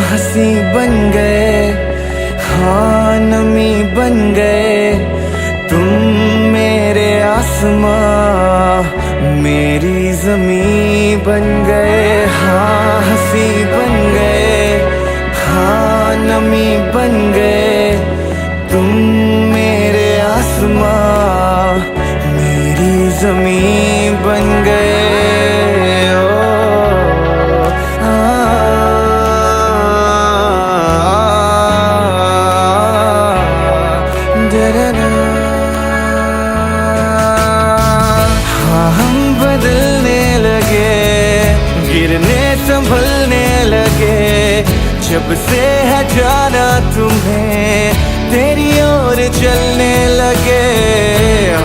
हंसी बन गए, हाँ नमी बन गए तुम, मेरे आसमां मेरी ज़मीं बन गए। हाँ हंसी बन गए, हाँ नमी बन गए तुम, मेरे आसमां मेरी ज़मीं बन गए। हाँ हम बदलने लगे, गिरने संभलने लगे, जब से है जाना तुम्हें तेरी ओर चलने लगे।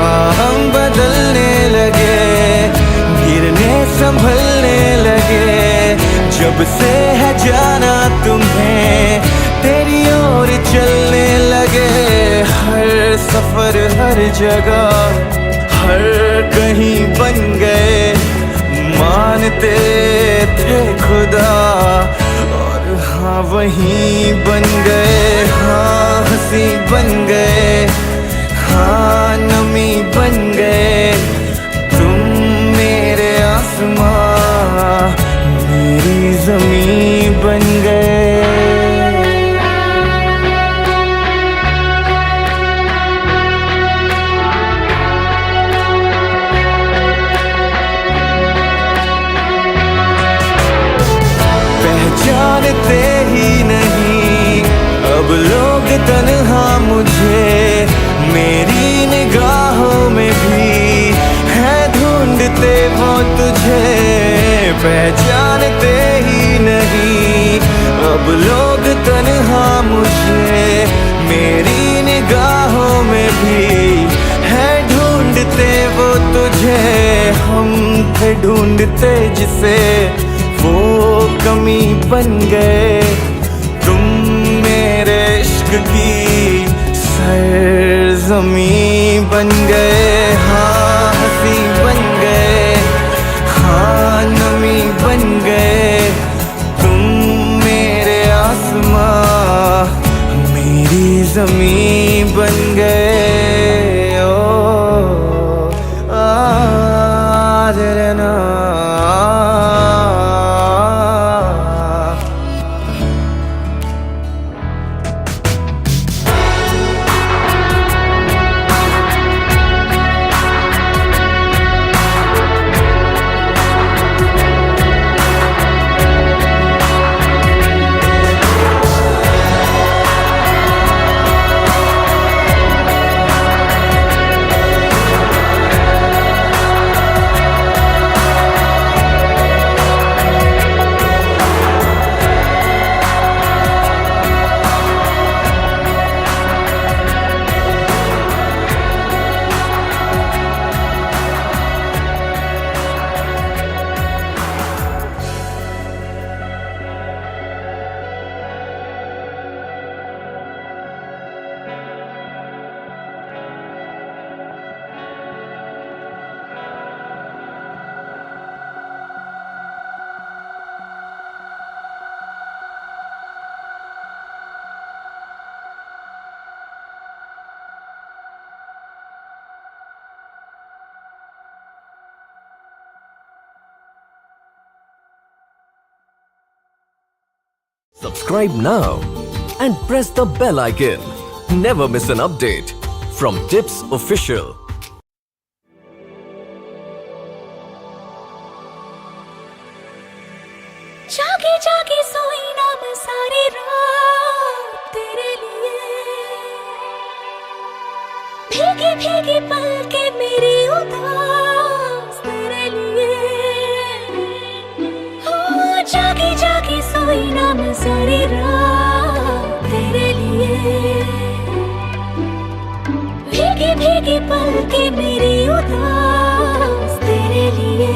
हाँ हम बदलने लगे, गिरने संभलने लगे, जब से है जाना तुम्हें तेरी ओर चलने लगे। हर सफर हर जगह हर कहीं बन गए, मानते थे खुदा और हाँ वहीं बन गए। हाँ हंसी बन गए, हाँ नमी बन गए तुम, मेरे आसमां मेरी ज़मीं बन गए। जानते ही नहीं अब लोग तन्हा मुझे, मेरी निगाहों में भी है ढूंढते वो तुझे। पहचानते ही नहीं अब लोग तन्हा मुझे, मेरी निगाहों में भी है ढूंढते वो तुझे। हम थे ढूंढते जिसे, वो कमी बन गए तुम, मेरे इश्क की सरज़मीं बन गए। हाँ हंसी बन गए, हाँ नमी बन गए तुम, मेरे आसमां मेरी ज़मीं बन गए। ओ ना Subscribe now and press the bell icon. Never miss an update from Tips Official. जागे जागे सोई ना मैं सारी रात तेरे लिए, भीगी भीगी पलके मेरी उदास तेरे लिए। हो जागे जागे सोई ना मैं सारी रात तेरे लिए। मेरी उदास तेरे लिए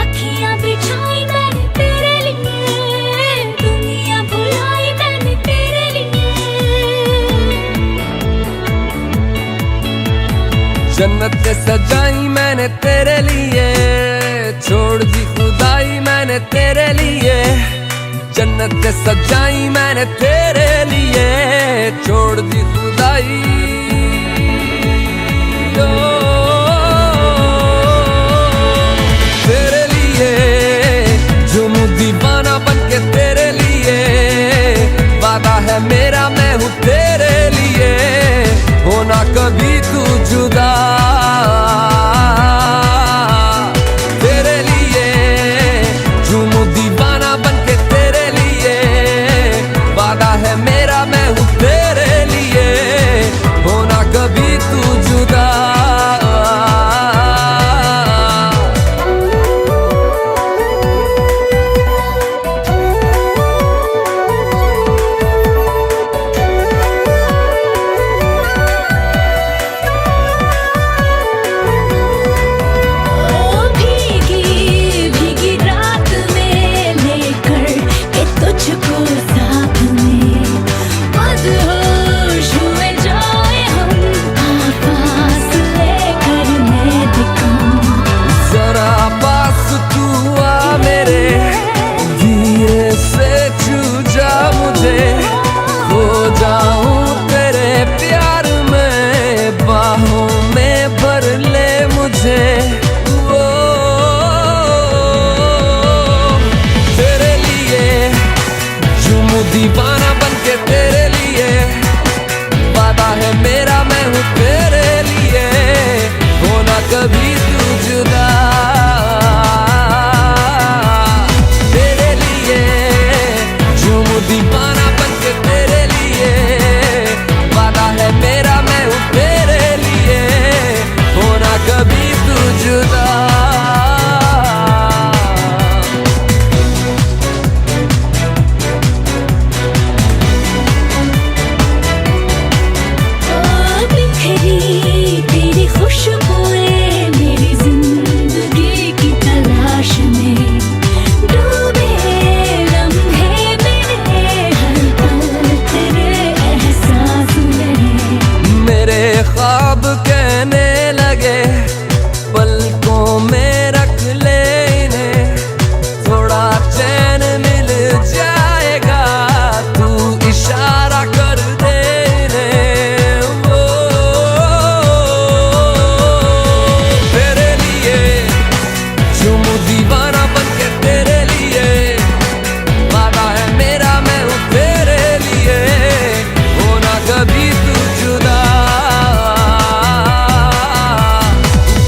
अखियां बिछाई मैंने तेरे लिए दुनिया भुलाई मैंने तेरे लिए जन्नत सजाई मैंने तेरे लिए छोड़ दी खुदाई मैंने तेरे लिए जन्नत सजाई मैंने तेरे लिए छोड़ दी खुदाई ओ, तेरे लिए झूमूं दीवाना बनके तेरे लिए वादा है मेरा मैं हूँ तेरे लिए होना कभी तू जुदा तेरे लिए झूमूं दीवाना बनके तेरे लिए वादा है मेरा मैं हूँ तेरे लिए होना कभी तू जुदा दीवाना बनके तेरे लिए वादा है मेरा मैं हूँ तेरे लिए होना कभी तू जुदा तेरे लिए झूमूं दीवाना बनके तेरे लिए वादा है मेरा मैं हूँ तेरे लिए होना कभी तू जुदा तेरी खुशबुएं मेरी जिंदगी की तलाश में डूबे लम्हे मेरे हर पल तेरे एहसास में मेरे ख्वाब कहने लगे पलकों में रख ले इन्हें थोड़ा चैन मिल जाएगा तू इशारा कर दे इन्हें वो तेरे लिए झूमूं दीवाना बनके तेरे लिए वादा है मेरा मैं हूँ तेरे लिए होना कभी तू जुदा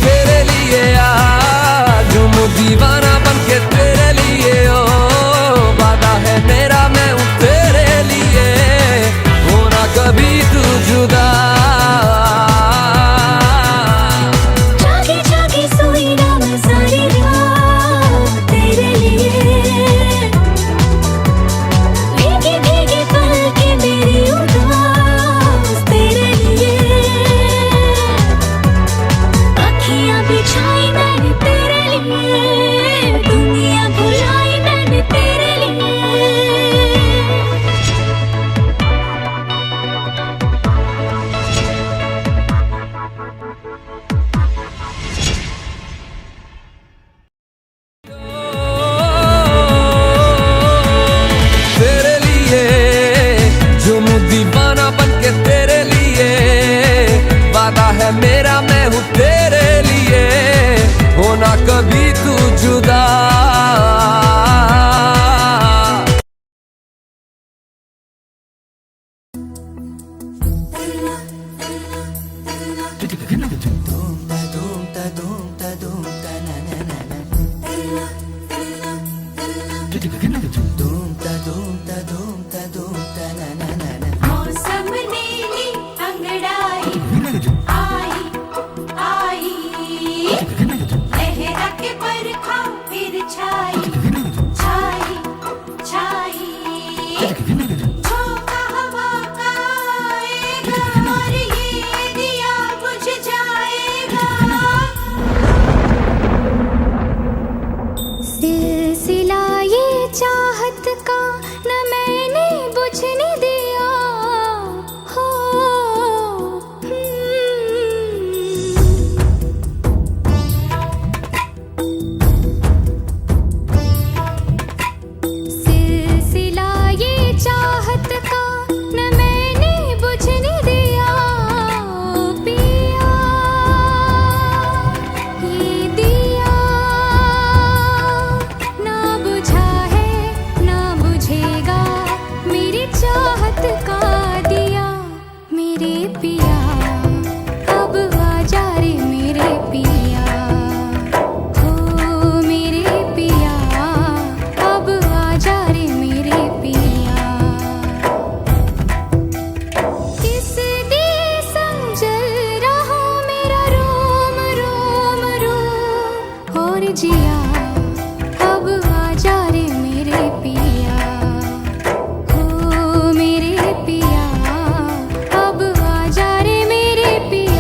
तेरे लिए झूमूं दीवाना बनके तेरे लिए ओ वादा है मेरा मैं हूँ तेरे लिए होना कभी तू जुदा जागी जागी सोई ना मैं सारी रात तेरे लिए भीगी भीगी पलकें मेरी उदास तेरे लिए अखियां बिछाई मैंने तेरे लिए दुनिया भुलाई मैंने तेरे लिए तेरे लिए झूमूं दीवाना बनके तेरे लिए वादा है मेरा मैं हूँ तेरे लिए होना कभी तू जुदा मौसम नीली अंगड़ाई आई आई लहरा के बरखा फिर छाई छाई छाई झोंका हवा का आएगा और ये और जिया अब आजा रे मेरे पिया, हो मेरे पिया अब आजा रे मेरे पिया।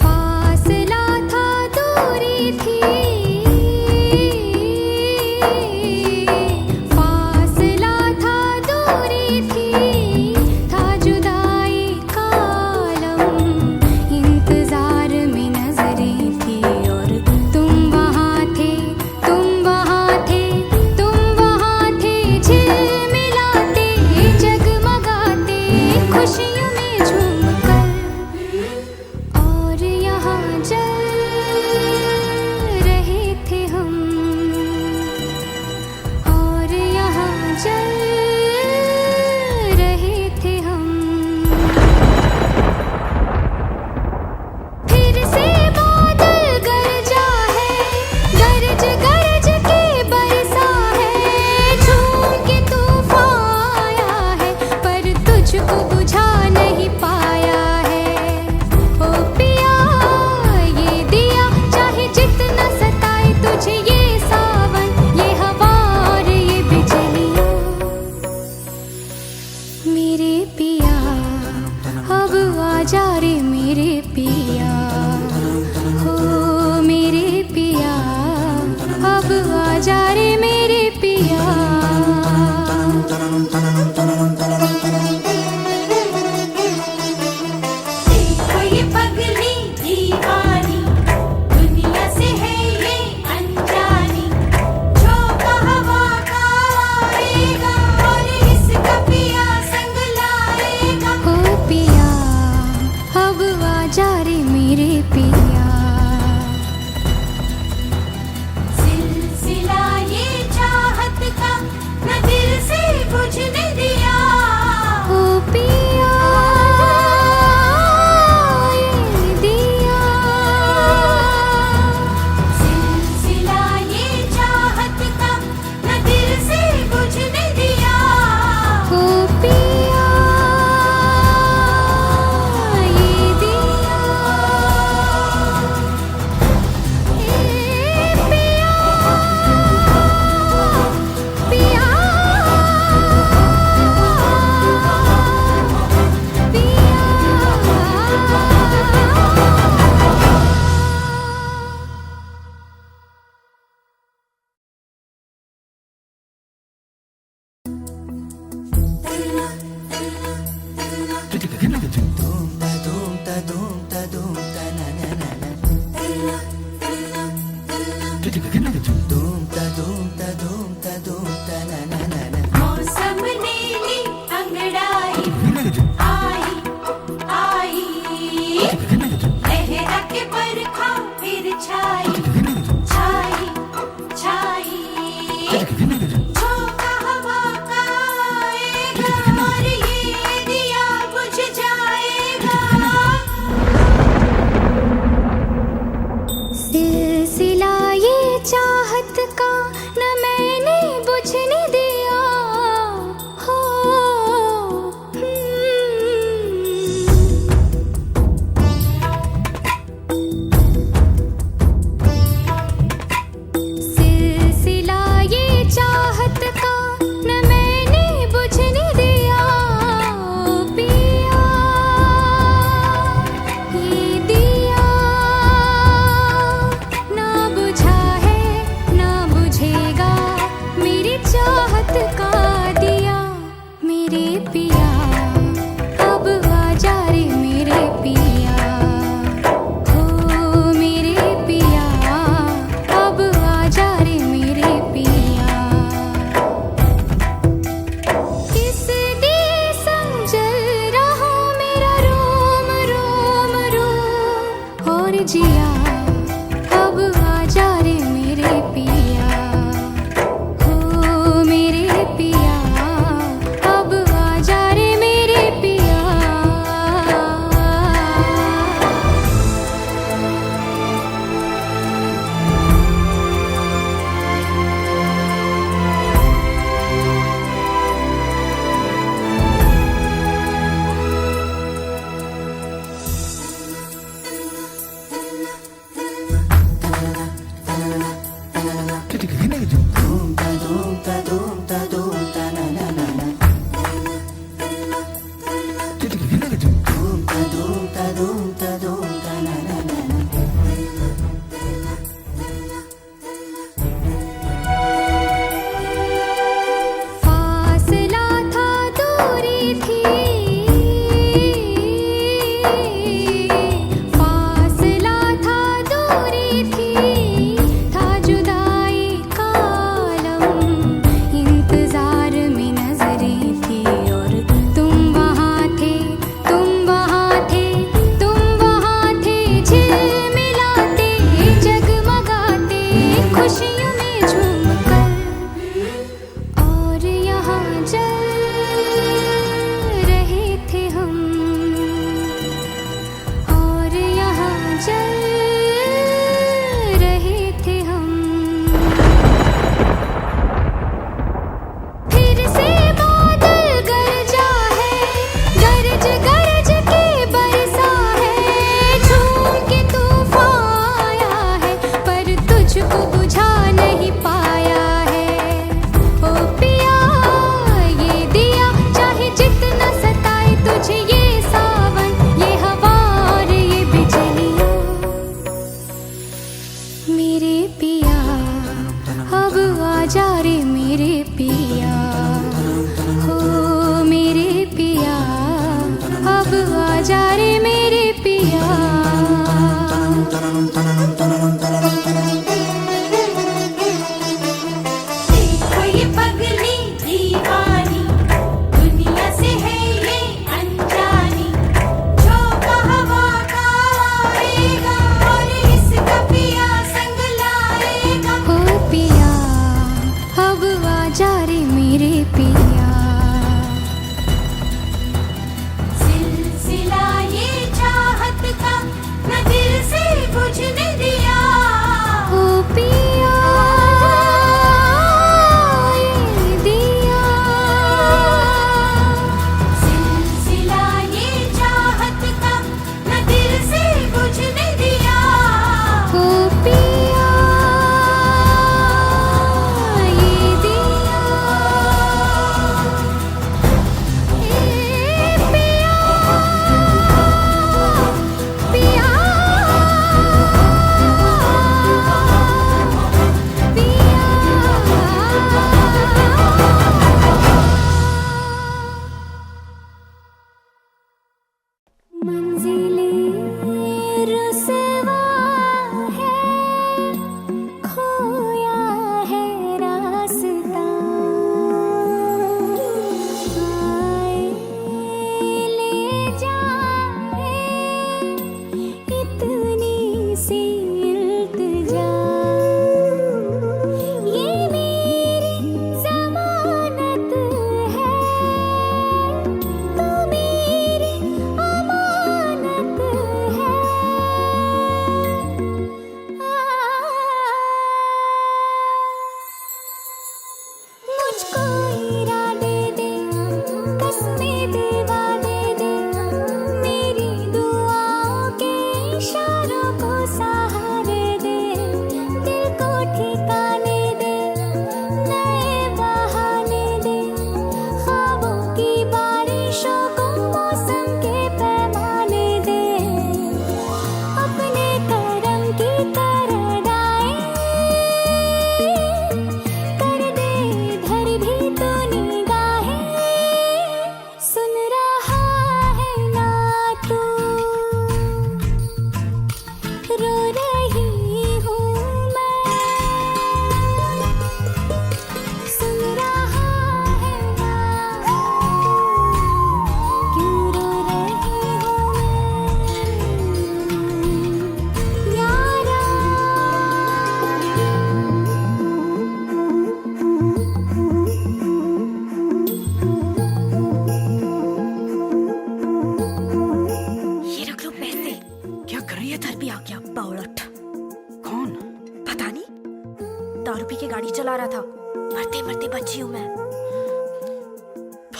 फासला था दूरी थी, फासला था दूरी थी, था जुदाई का आलम, इंतजार में नजरें थी और तुम वहाँ थे, तुम वहाँ थे, तुम वहाँ थे, झिलमिलाते जगमगाते खुशियों में झूमकर, और यहाँ जल रहे थे हम, और यहाँ जल रहे थे हम। फिर से बादल गरजा है, गरज गरज के बरसा है, झूम के तूफान आया है, पर तुझको बुझा नहीं पाया है। ओ पिया ये दिया चाहे जितना सताए तुझे, ये सावन ये हवा और ये बिजलियाँ, मेरे पिया अब आजा रे मेरे पिया, हो मेरे पिया अब आजा रे मेरे पिया। देखो ये पगली दीवानी, दुनिया से है ये अनजानी, झोंका हवा का आएगा और इसका पिया संग लाएगा। हो पिया अब आजा रे मेरे पिया, सिलसिला ये चाहत का न दिल से बुझने दिया। हो पिया ये दिया, सिलसिला ये चाहत का न दिल से बुझने दिया। हो पिया ये दिया, पिया मौसम नीली अंगड़ाई आई आई, लहरा के बरखा फिर छाई छाई छाई, झोंका हवा का आएगा और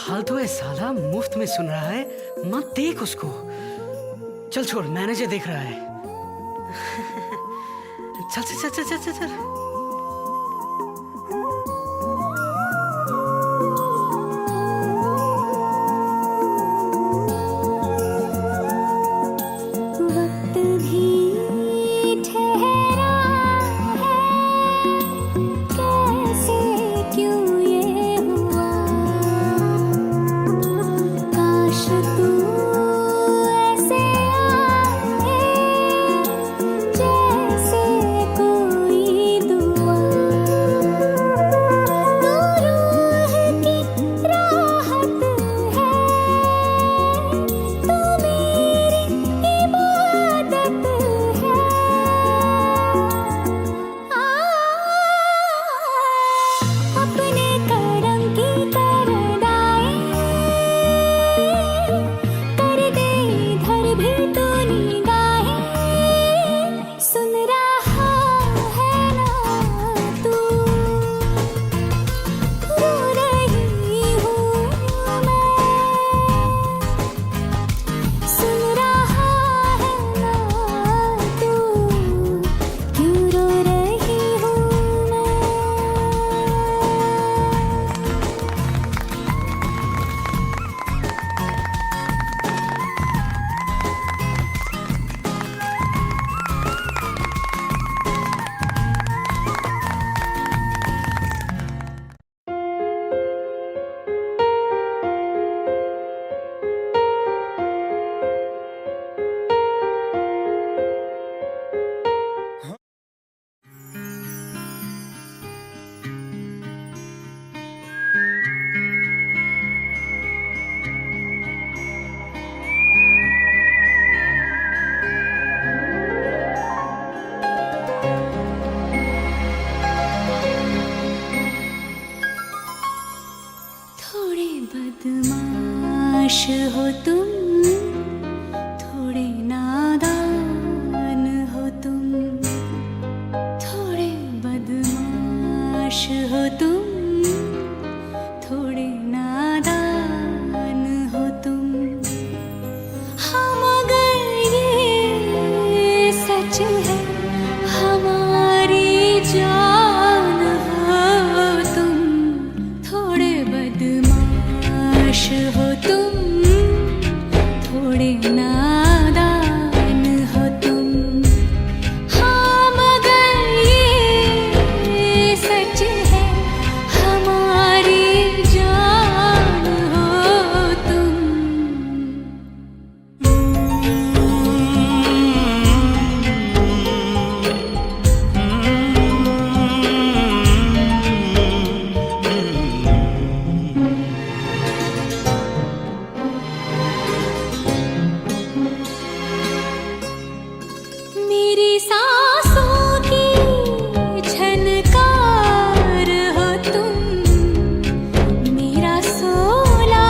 फालतू है साला, मुफ्त में सुन रहा है। मत देख उसको। चल छोड़, मैनेजर देख रहा है। चल चल चल चल चल चल। वक्त भी ठहरा है, कैसे क्यों ये हुआ। काश तू ऐसे आए जैसे कोई दुआ। तू रूह की राहत है, तू मेरी इबादत है। अपने करम की करदाई कर दे इधर भी तू निगाहें। सुन रहा है ना तू, रो रही हूँ मैं। सुन रहा है ना तू, क्यों रो रही हूँ मैं। थोड़े बदमाश हो तुम, थोड़े नादान हो तुम। थोड़े बदमाश हो तुम, थोड़े नादान हो तुम। हाँ मगर ये सच है, हमारी जान हो तुम। थोड़े बदमाश हो तुम, थोड़े नादान हो तुम। हाँ मगर ये सच है, हमारी जान हो तुम। मेरी सांसों की झनकार हो तुम। मेरा सोला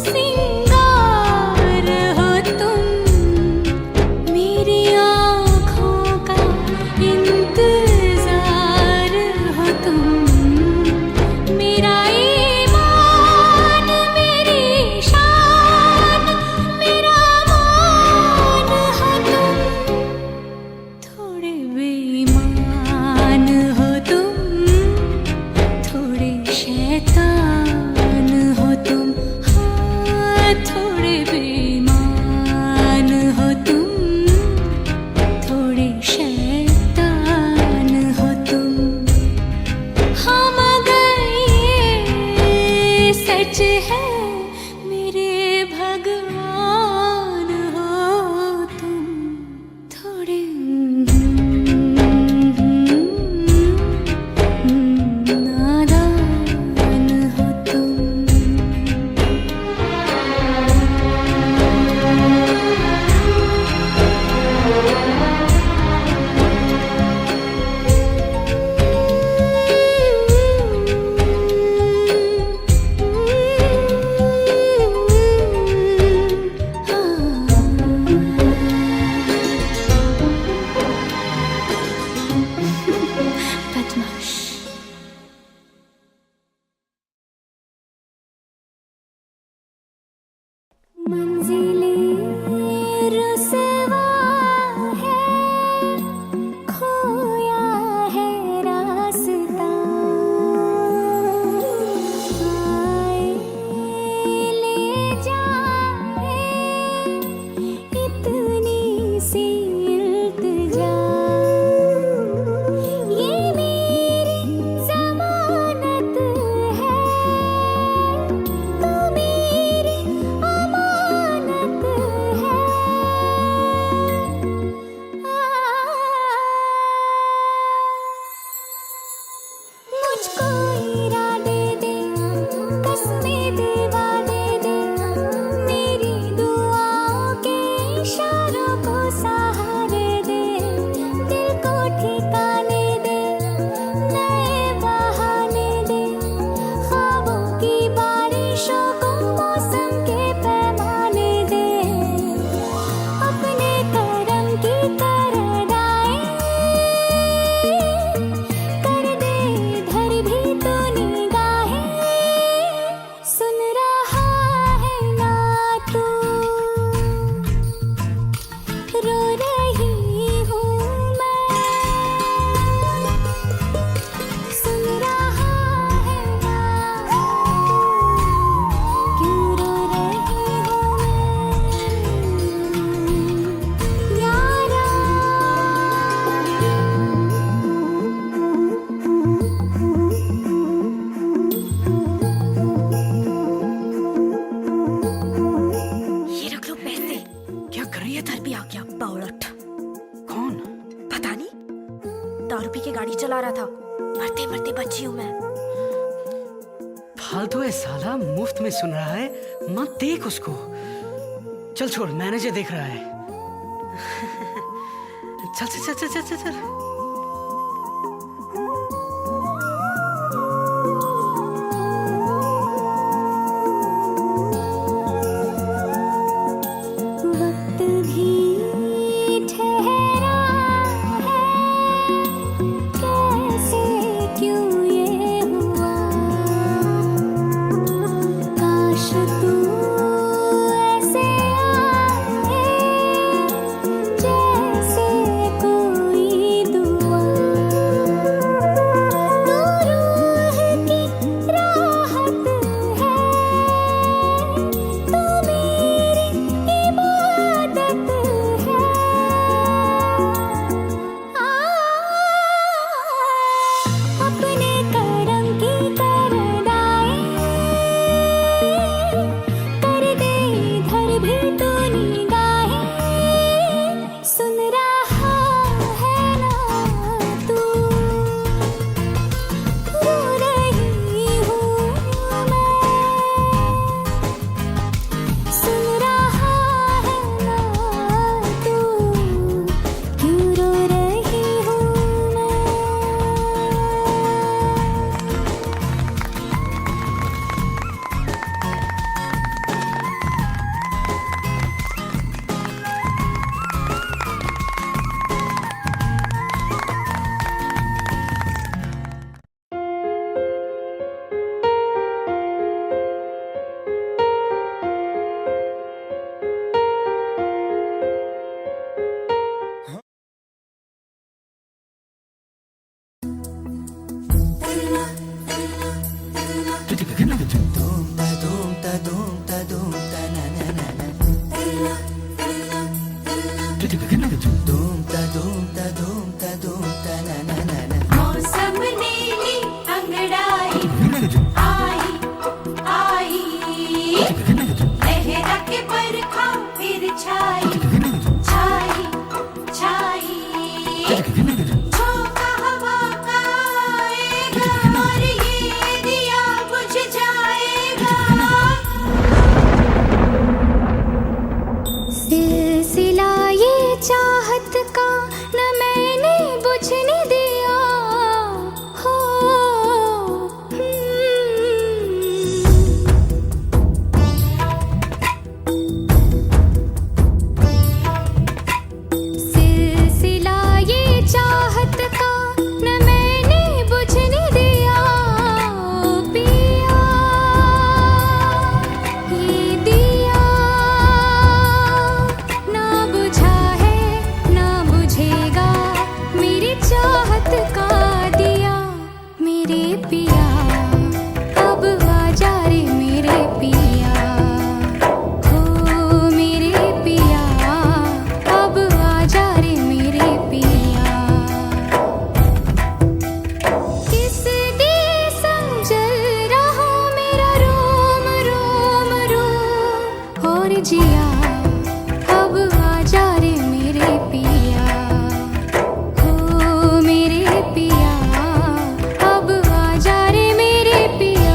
सिंगार हो तुम। मेरी आँखों का इंतजार हो तुम। मेरा ईमान, मेरी शान, मेरा मान हो तुम। थोड़े बेईमान हो तुम, थोड़े शैतान हो तुम। हाँ थोड़े बेईमान हो तुम, थोड़े शैतान हो तुम। हाँ मगर ये सच है, मेरे भगवान हो तुम। थोड़े नादान हो तुम। मंजिलें रुसवा है, खोया है रास्ता। आए ले जाए इतनी सी इल्तिजा, ये मेरी ज़मानत है, तू मेरी अमानत है। मुझको इरादे दे, कसमें दिवा दे दे, मेरी दुआओं के इशारों को सहारे दे, दिल को ठिकाने दे, नए बहाने दे, ख्वाबों की बारिशों को मौसम के पैमाने दे, अपने करम की तरदाएं कर दे इधर भी तो निगाहें। सुन रहा है ना तू, रो रही हूँ मैं। सुन रहा है ना, क्यों रो रही हूँ मैं यारा। ये रख लो पैसे। क्या कर रही है? इधर भी आ गया बावलट। कौन? पता नहीं, दारू पी के गाड़ी चला रहा था। मरते मरते बची हूँ मैं। फालतू है साला, मुफ्त में सुन रहा है, मत देख उसको। चल छोड़, मैनेजर देख रहा है। चल चल चल चल चल चल, चल। वक्त भी ठहरा है, कैसे क्यों ये हुआ। काश तू ऐसे आए, जैसे कोई दुआ। जिया अब आजा रे मेरे पिया हो मेरे पिया अब आजा रे मेरे पिया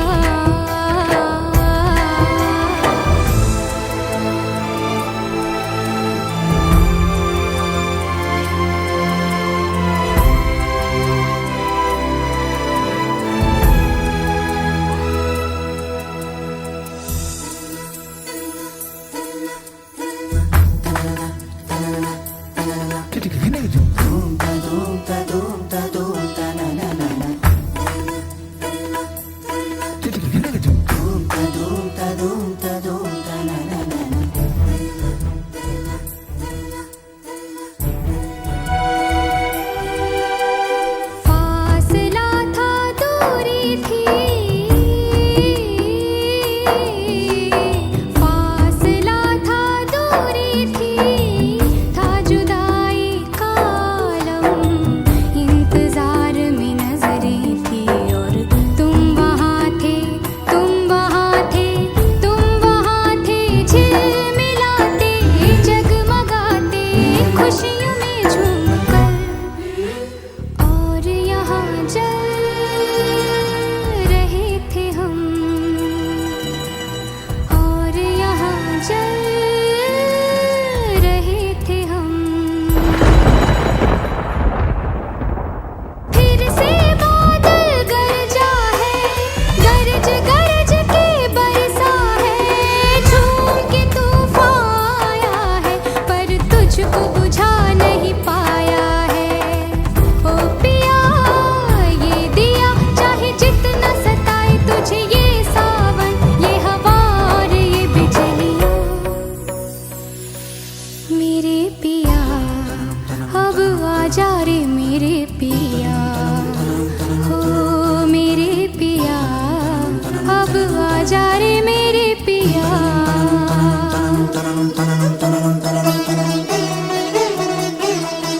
फासला था दूरी थी फासला था दूरी थी था जुदाई का आलम इंतजार में नजरें थी और तुम वहाँ थे तुम वहाँ थे तुम वहाँ थे झिलमिलाते जगमगाते खुशियों में झूमकर और यहाँ जल रहे थे हम और यहाँ जल रहे थे हम फिर से बादल गरजा है गरज गरज के बरसा है झूम के तूफान आया है पर तुझको बुझा नहीं पाया है ओ पिया ये दिया चाहे जितना सताए तुझे ये सावन ये हवा और ये बिजलियाँ मेरे पिया अब आजा रे मेरे पिया हो मेरे पिया अब आजा रे मेरे पिया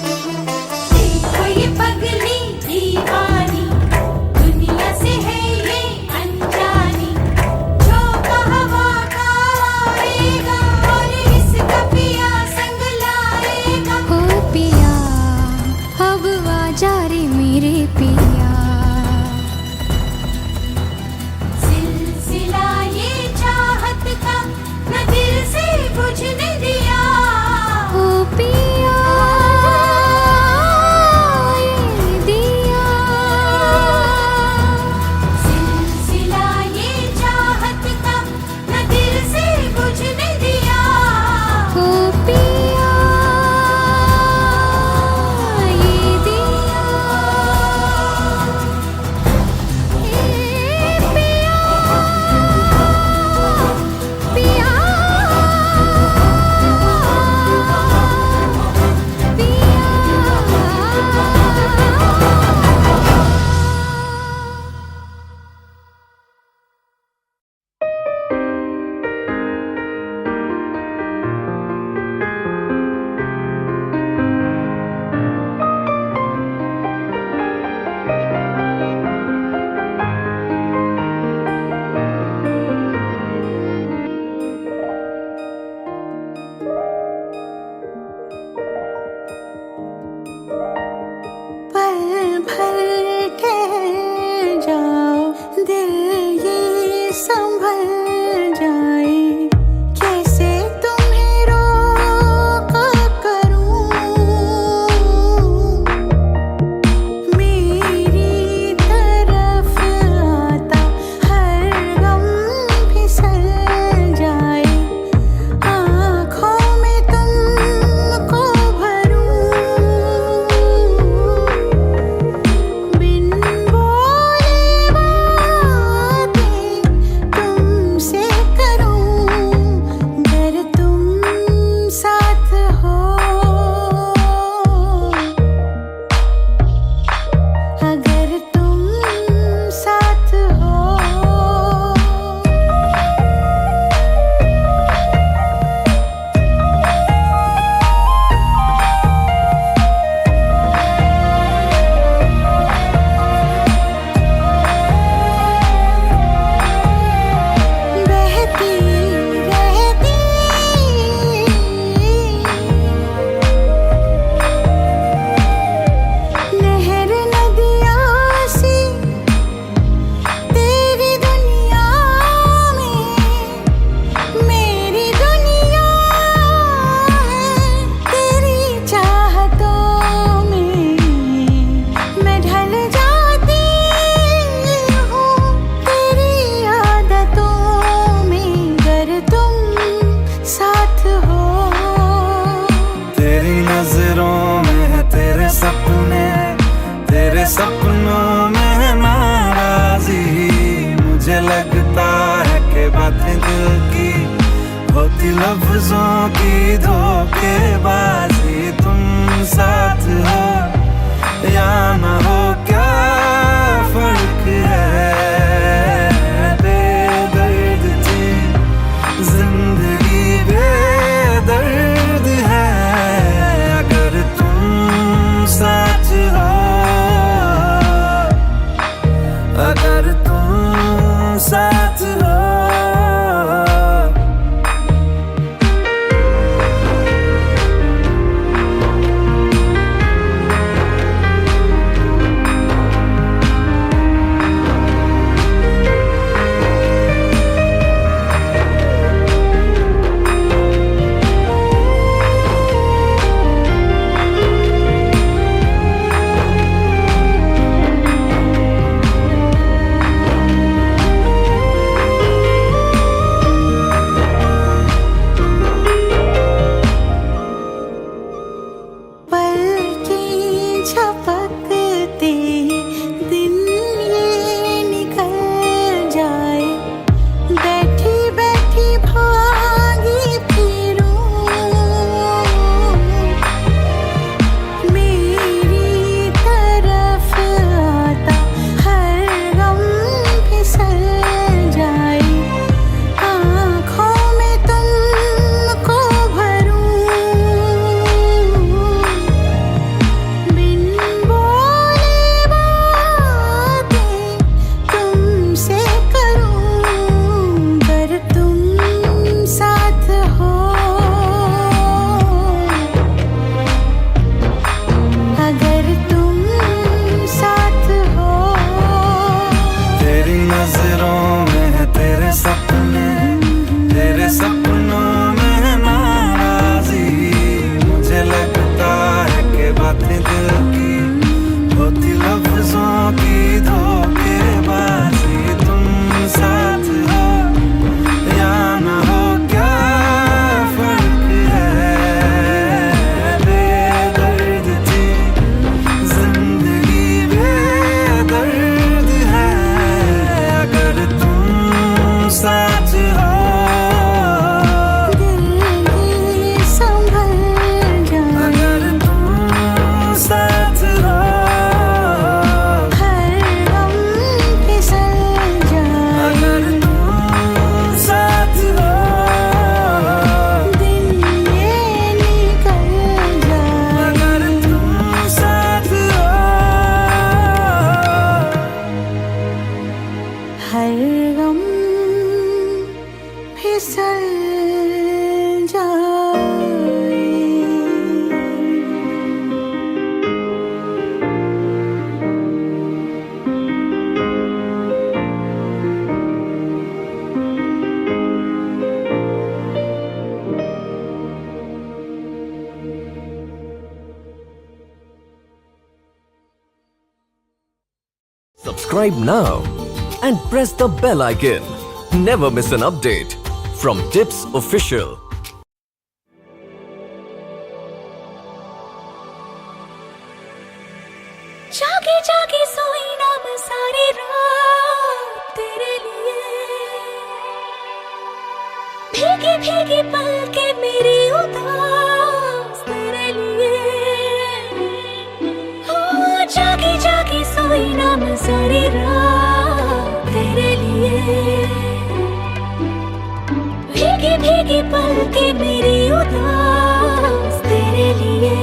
देखो ये पगली दीवानी दुनिया से है ये अनजानी झोंका हवा का आएगा और इसका पिया संग लाएगा हो पिया अब आजा रे मेरे पिया सिलसिला ये चाहत का लफ्जों की धोखेबाजी, तुम साथ हो या ना हो क्या फर्क है। बेदर्द थी जिंदगी, बेदर्द है अगर तुम साथ हो, अगर तुम साथ हो। Subscribe now and press the bell icon. Never miss an update from Tips Official. जागे जागे सोई ना मैं सारी रात तेरे लिए, भीगी भीगी पलके मेरी उदास तेरे लिए। हो जागी जागी सोई ना मैं सारी रात तेरे लिए, भीगी भीगी पलके मेरी उदास तेरे लिए।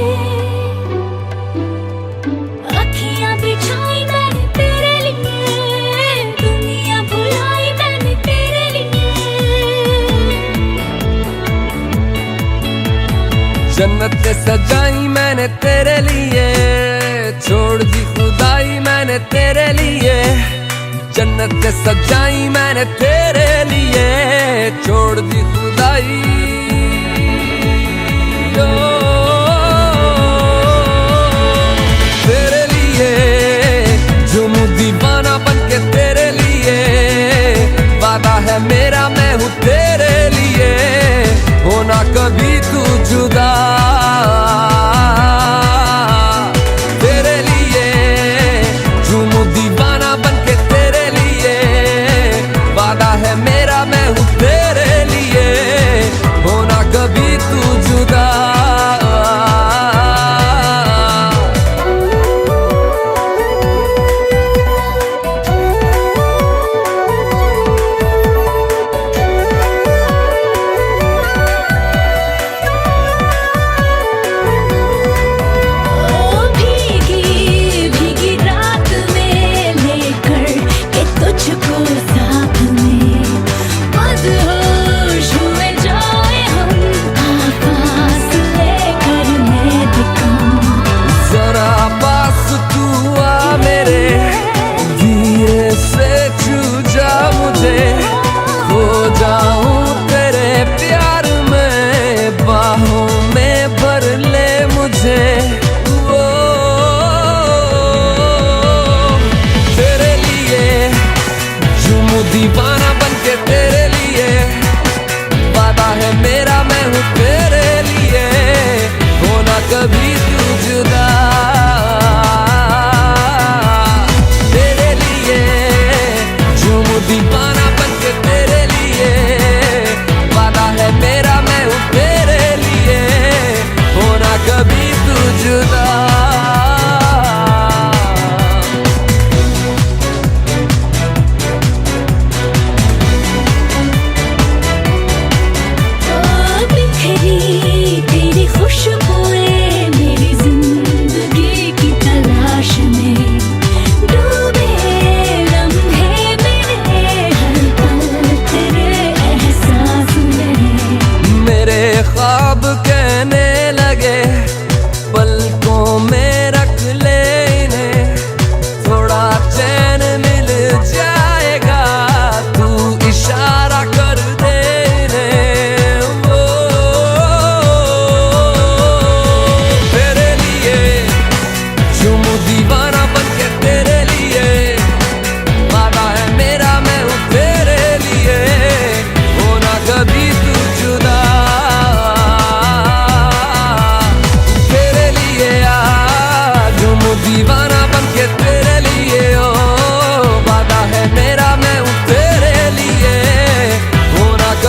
बिछाई मैंने तेरे लिए, दुनिया भुलाई मैंने तेरे लिए। जन्नत सजाई मैंने तेरे लिए, छोड़ दी खुदाई मैंने तेरे लिए। जन्नत सजाई मैंने तेरे लिए, छोड़ दी खुदाई। दीवाना बनके तेरे लिए, वादा है मेरा मैं हूँ तेरे लिए, होना कभी तू जुदा। तेरे लिए झूमू दीवाना बनके तेरे लिए, वादा है मेरा मैं हूँ तेरे लिए, होना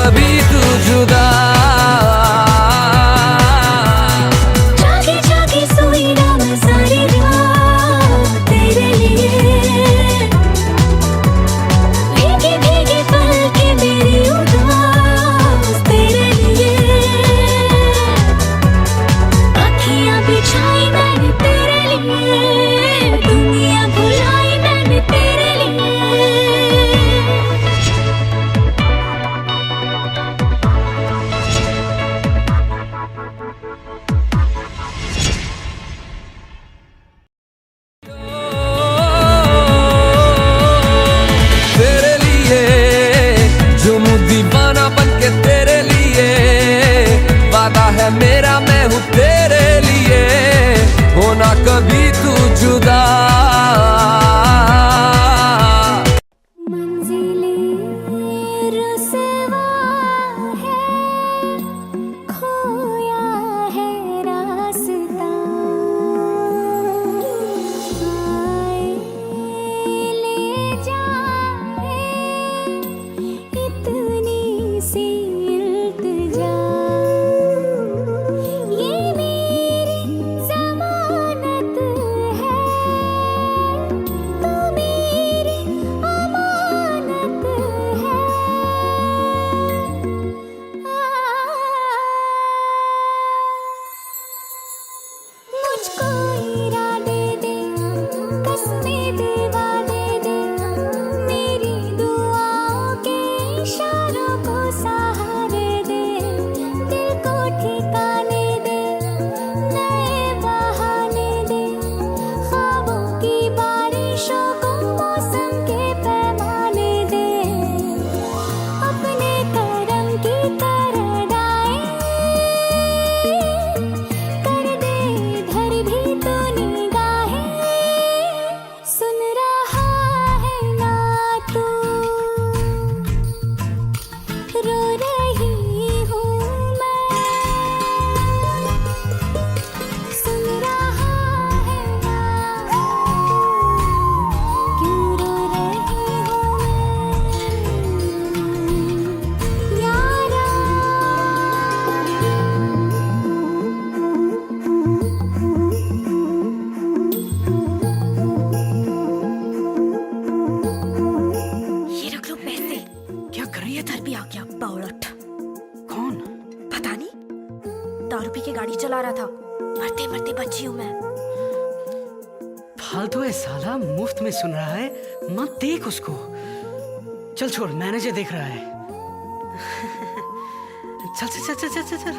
कभी तू जुदा। जागे जागे सोई ना मैं सारी रात तेरे लिए, भीगे भीगे पल के मेरी उदास तेरे लिए, अखियां बिछाई मैंने तेरे लिए, दुनिया भुलाई मैंने तेरे लिए। तेरे लिए झूमूं दीवाना बन के तेरे लिए, वादा है मेरा मैं हूँ तेरे लिए, होना कभी तू जुदा। मंजिलें रुसवा है, खोया है रास्ता, आए ले जाए इतनी सी इल्तिजा, ये मेरी ज़मानत है, तू मेरी अमानत है। मुझको इरादे दे, कसमें दे, वादे दे, मेरी दुआओं के इशारों को सहारे दे, दिल को ठिकाने दे, नए बहाने दे, ख्वाबों की बारिशों को मौसम के पैमाने दे, अपने करम की तरदाएं कर दे इधर भी तो निगाहें, सुन रहा है ना तू, रो रही हूँ मैं, सुन रहा है ना, क्यों रो रही हूँ मैं यारा। ये रख लो पैसे। क्या कर रही है इधर भी आ गया बावड़ट। कौन? पता नहीं, दारू पी के गाड़ी चला रहा था, मरते मरते बची हूँ मैं। फालतू है साला, मुफ्त में सुन रहा है, मत देख उसको। चल छोड़, मैनेजर देख रहा है। चल चल चल चल चल चल।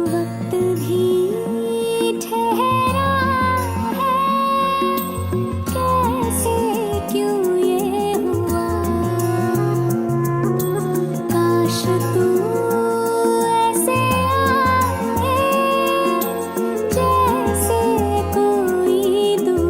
वक्त भी ठहरा है, कैसे क्यों ये हुआ, काश तू ऐसे आए जैसे कोई दुआ।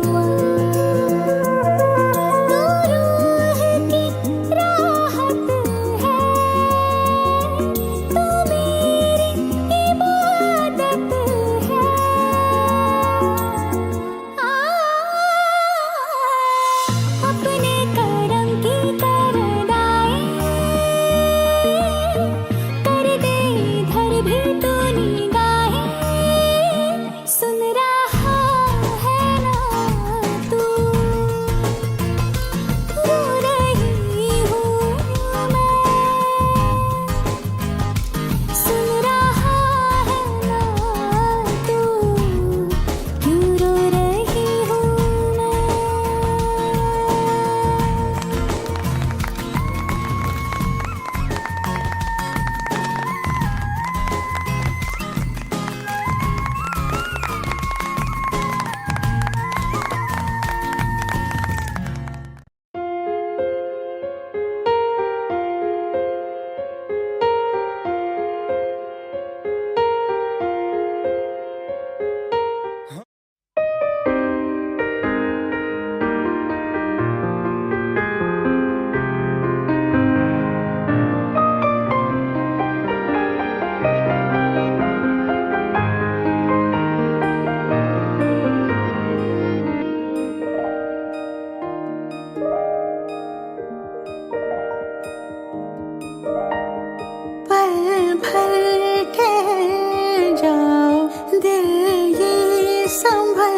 संभल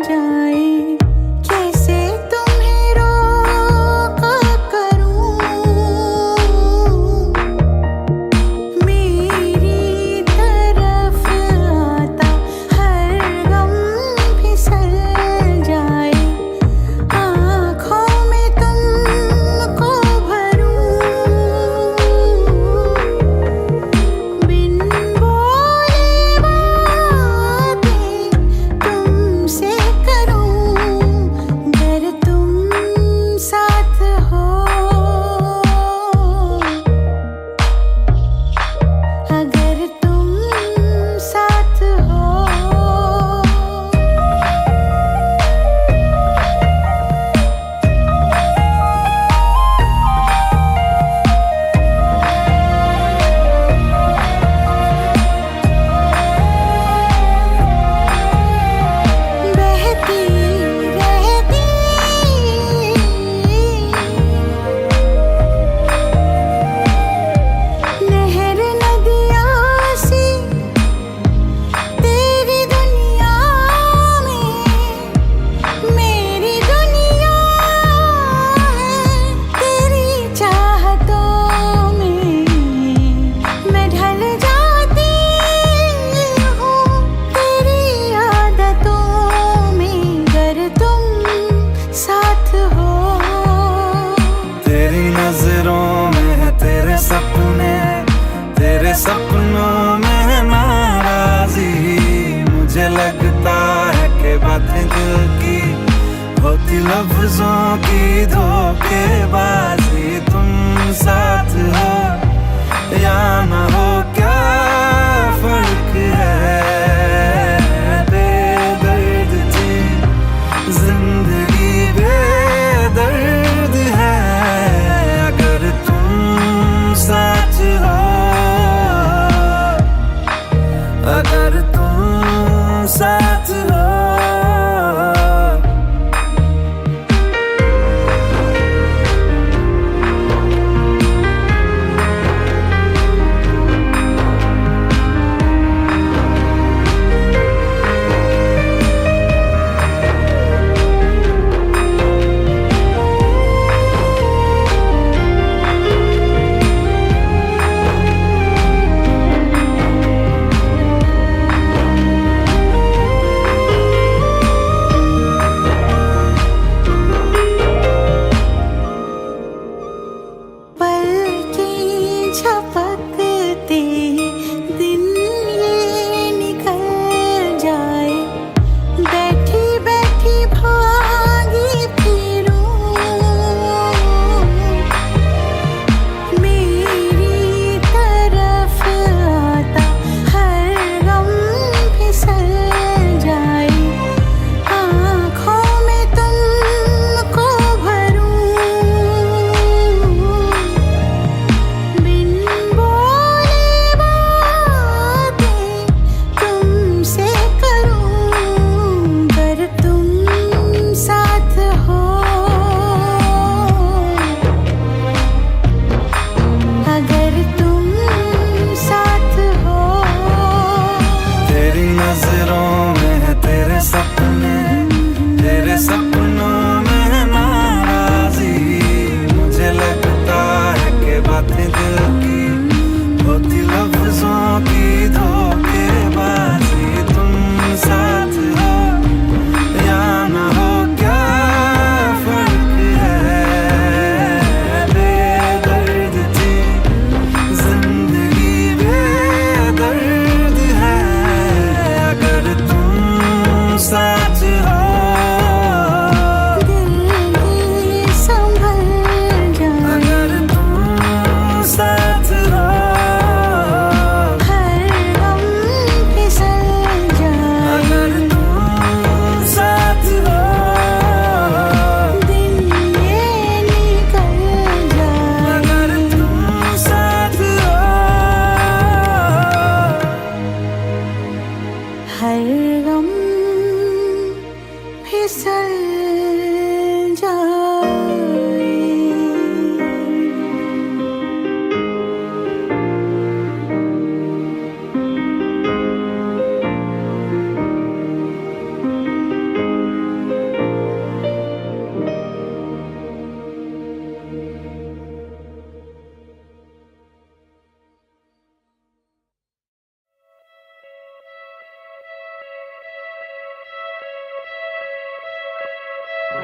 जाए, कैसे तुम्हें रोका करूं, मेरी तरफ आता हर गम फिसल जाए, आँखों में तुमको भरूं, बिन बोले बातें तुमसे करूं, अगर तुम साथ हो, अगर तुम साथ हो। बहती रहती नहर नदियाँ सी तेरी दुनिया में, मेरी दुनिया है तेरी चाहतों में, मैं ढल जाती हूँ तेरी आदतों में, अगर तुम साथ हो। तेरी नजरों में है तेरे सपने, तेरे सपनों में है नाराजी, मुझे लगता है कि बातें दिल की होती लफ्जों की धोखेबाजी, तुम साथ हो या ना हो क्या फर्क है, बेदर्द थी जिंदगी बेदर्द है, अगर तुम साथ हो, अगर तुम साथ हो। हाँ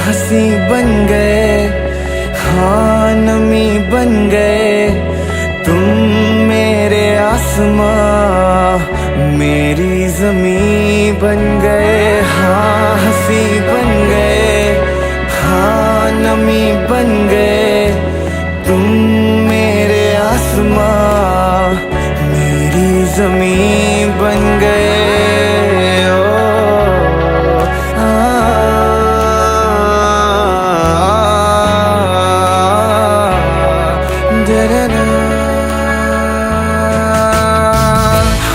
हंसी बन गए, हाँ नमी बन गए तुम मेरे आसमां मेरी ज़मीं बन गए। हाँ हंसी बन गए, हाँ नमी बन गए तुम मेरे आसमां मेरी ज़मीं बन गए।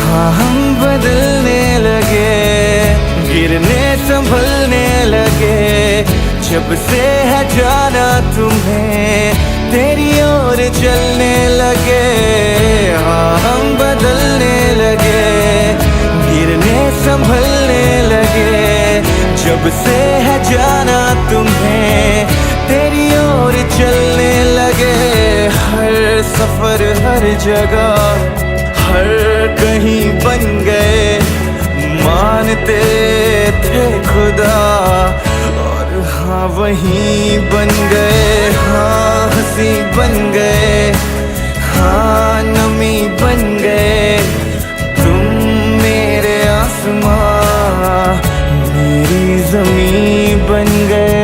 हाँ हम बदलने लगे, गिरने संभलने लगे जब से है जाना तुम्हें तेरी ओर चलने लगे। हाँ हम बदलने लगे, गिरने संभलने लगे जब से है जाना तुम्हें तेरी ओर चलने लगे। हर सफर हर जगह हर कहीं बन गए मानते थे खुदा और हाँ वहीं बन गए। हाँ हंसी बन गए, हाँ नमी बन गए तुम मेरे आसमां मेरी ज़मीं बन गए।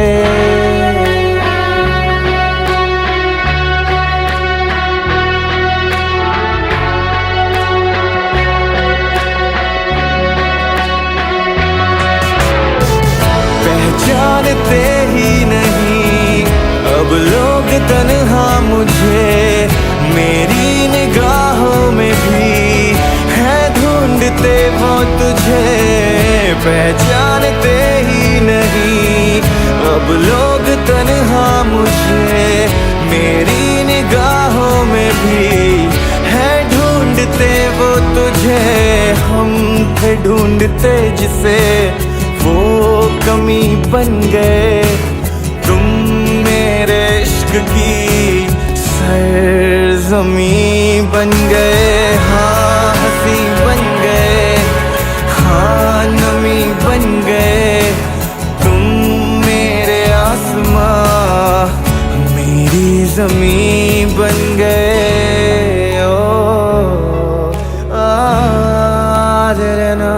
जानते ही नहीं अब लोग तन्हा मुझे मेरी निगाहों में भी है ढूंढते वो तुझे। पहचानते ही नहीं अब लोग तन्हा मुझे मेरी निगाहों में भी है ढूंढते वो तुझे। हम थे ढूंढते जिसे वो कमी बन गए तुम मेरे इश्क की सरज़मीं बन गए। हाँ हंसी बन गए, हाँ नमी बन गए तुम मेरे आसमां मेरी ज़मीं बन गए। ओ ना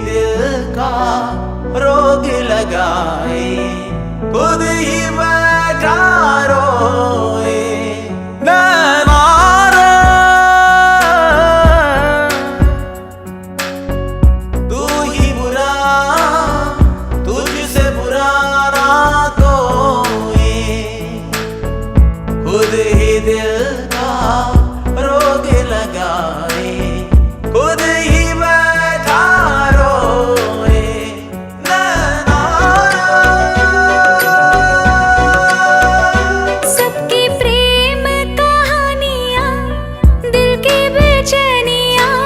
दिल का रोग लगाए, खुद ही बैठा रोए। नैना रे तू ही बुरा, तुझसे बुरा ना कोई, खुद ही दिल का रोग लगाए, खुद ही बैठा रोए। नैना सबकी प्रेम कहानियाँ, दिल की बेचैनियाँ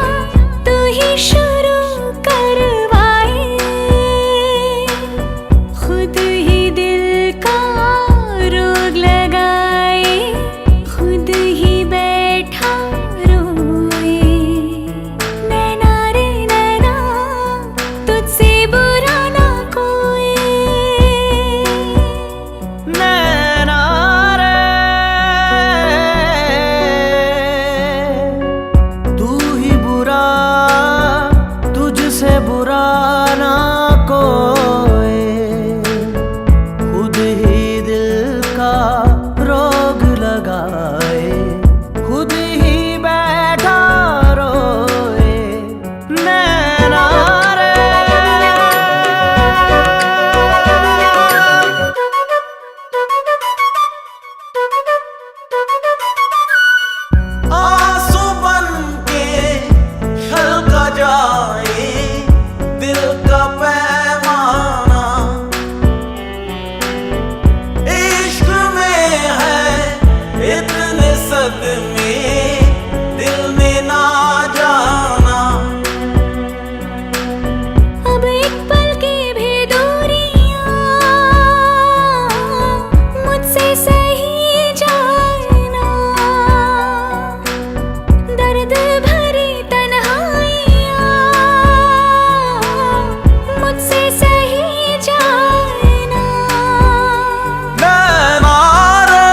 तू ही शुरू करवाए, खुद ही दिल का रोग लगाए, खुद ही बैठा रोए। नैना रे नैना तुझसे बुरा ना कोई। नैना रे तू ही बुरा, तुझसे बुरा ना कोई, खुद ही दिल का रोग लगाए, खुद ही बैठा रोए। नैना रे आंसू बन के छलका जाए दिल का पैमाना, इश्क में है इतने सदमे दिल में ना जाना। अब एक पल की भी दूरियां मुझसे सही जाए ना, दर्द भरी तन्हाइयां मुझसे सही जाए ना। नैना रे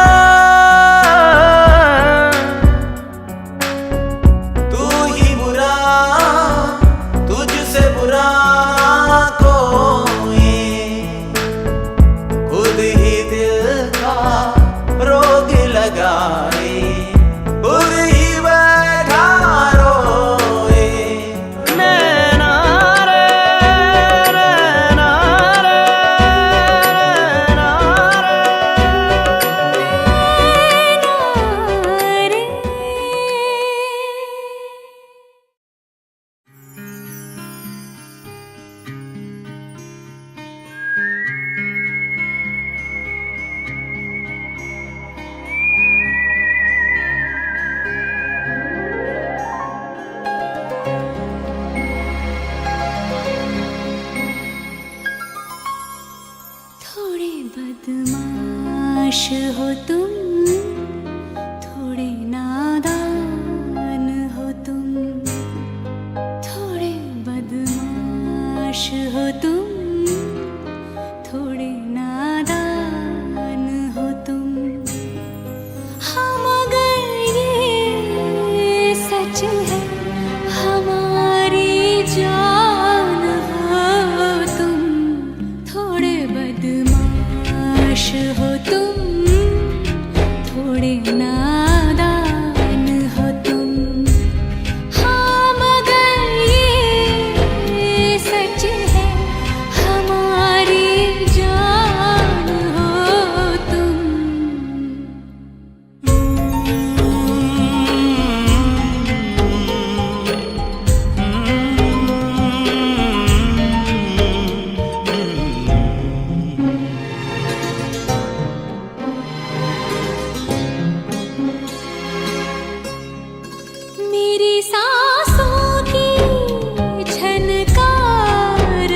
तू ही बुरा, तुझसे बुरा कोई, खुद ही दिल का रोग लगाए, खुद ही बैठा रोए। नैना रे नैना रे नैना रे। थोड़े बदमाश हो तुम, थोड़े नादान हो तुम, थोड़े बदमाश हो तुम, थोड़े नादान हो तुम। हाँ मगर ये सच है हमारी जान हो तुम, थोड़े बदमाश हो तुम, थोड़े नादान हो तुम। हाँ मगर ये सच है हमारी जान हो तुम। मेरी सांसों की झनकार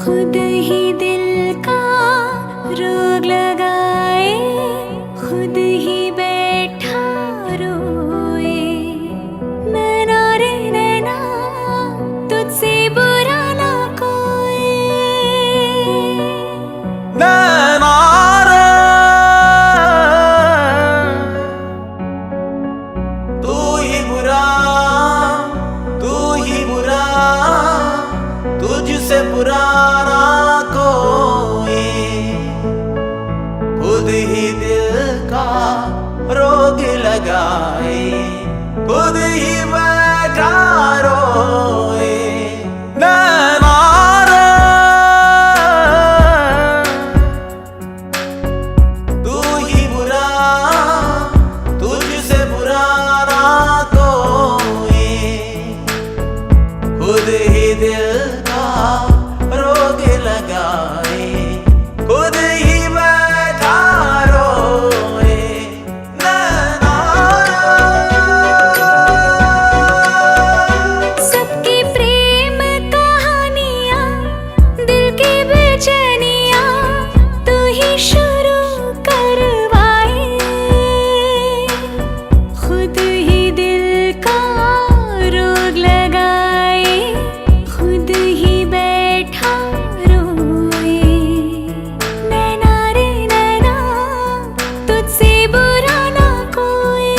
खुद ही दिल का रोग लगाए, खुद ही बैठा रोए। नैना रे नैना तुझसे बुरा ना कोई। नैना रे तू ही बुरा, तू ही बुरा, तुझसे बुरा ना कोई। खुद ही दिल का रोग लगाए, खुद ही बैठा रोए। नैना रे तू ही बुरा, तुझसे बुरा ना कोई। खुद ही दिल का रोग लगाए, खुद ही बैठा रोए। नैना सबकी प्रेम कहानियाँ, दिल की बेचैनियाँ तू ही शुरू करवाए। खुद ही दिल का रोग लगाए, खुद ही बैठा रोए। नैना रे नैना तुझसे बुरा ना कोई।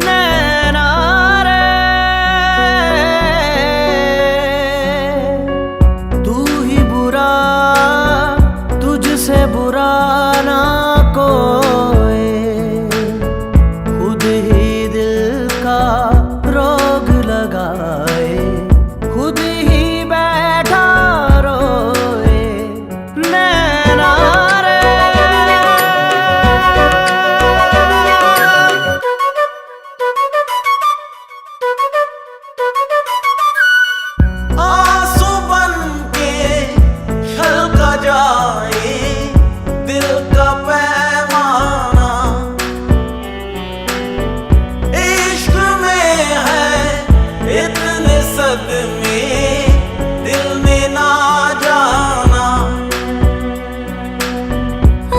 नैना रे तू ही बुरा, तुझसे बुरा ना कोई। खुद ही दिल का रोग लगाए, खुद ही बैठा रोए। नैना रे आंसू बन के छलका जाए दिल का पैमाना। इश्क में है इतने सदमे, दिल ने ना जाना।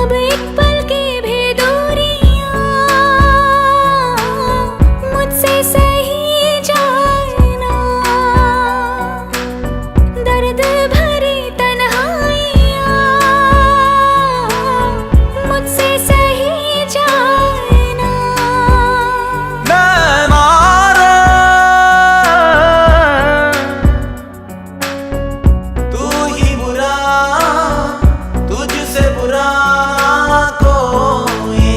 अब एक पल की भी दूरियां मुझसे सही जाना। दर्द भरी तन्हाइयां मुझसे सही जाना। नैना रे तू ही बुरा, तुझसे बुरा कोई।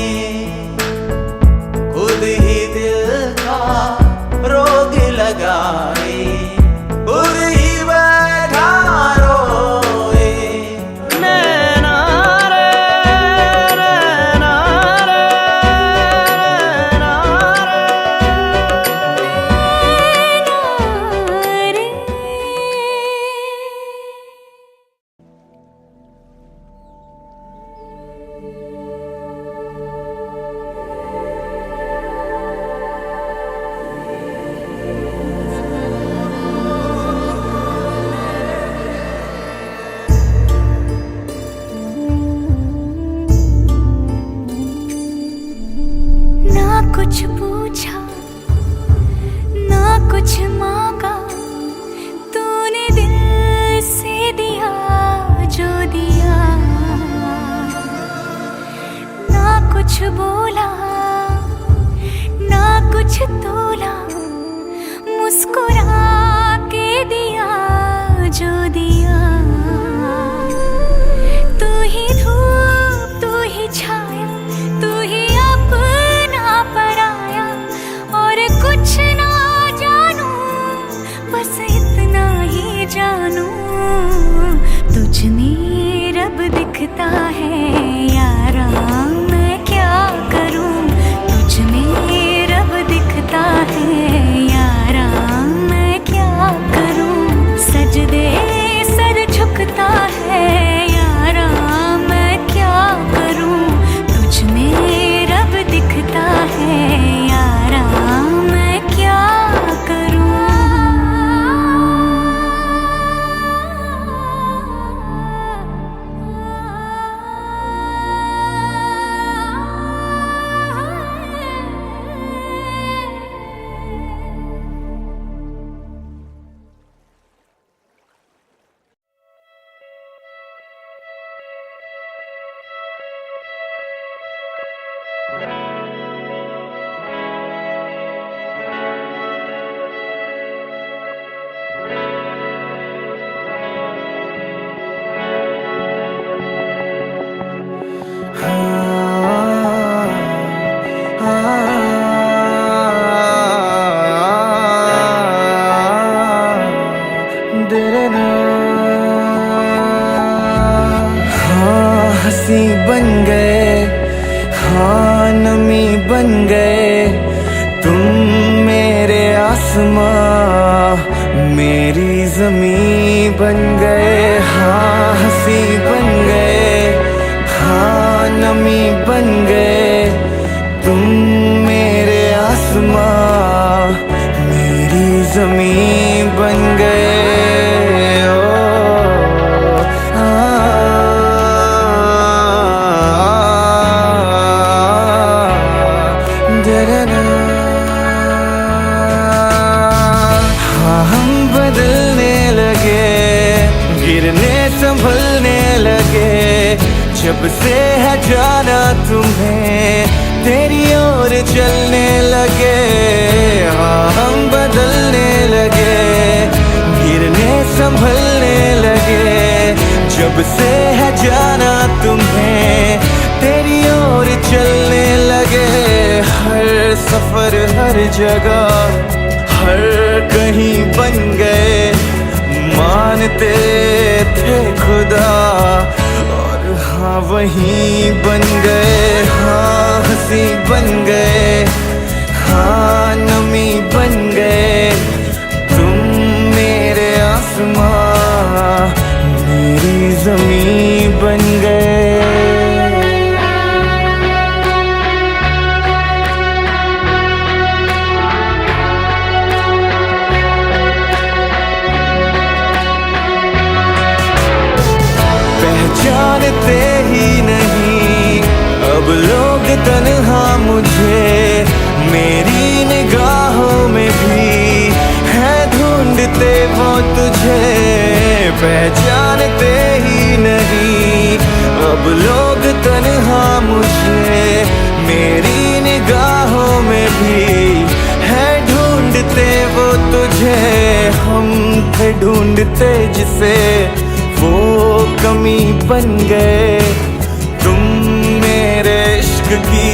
खुद ही दिल का रोग लगाए, खुद ही बैठा रोए। नैना रे नैना रे नैना रे। ना कुछ पूछा ना कुछ मांगा, तूने दिल से दिया जो दिया। ना कुछ बोला ना कुछ तोला, मुस्कुरा के दिया जो दिया। तू ही धूप तू ही छाया, तू ही अपना पराया। और कुछ ना जानू बस इतना ही जानू, तुझ में रब दिखता है यारा। मैं क्या करूं तुझ में रब दिखता है यारा। मैं क्या करूं सजदे सर झुकता है यारा। मैं क्या करूं तुझ में रब दिखता है यारा। मैं क्या करूं। आसमां मेरी ज़मीं बन गए, हाँ हंसी बन गए, हाँ नमी बन गए। तुम मेरे आसमां मेरी ज़मीं बन गए। संभलने लगे जब से है जाना तुम्हें, तेरी ओर चलने लगे। हाँ हम बदलने लगे, गिरने संभलने लगे जब से है जाना तुम्हें, तेरी ओर चलने लगे। हर सफर हर जगह हर कहीं बन गए, मानते थे खुदा और हाँ वहीं बन गए। हाँ हंसी बन गए, हाँ नमी बन गए। तुम मेरे आसमां मेरी ज़मीं बन गए। जानते ही नहीं अब लोग तन्हा मुझे, मेरी निगाहों में भी है ढूंढते वो तुझे। पहचानते ही नहीं अब लोग तन्हा मुझे, मेरी निगाहों में भी है ढूंढते वो तुझे। हम थे ढूंढते जिसे वो कमी बन गए, तुम मेरे इश्क की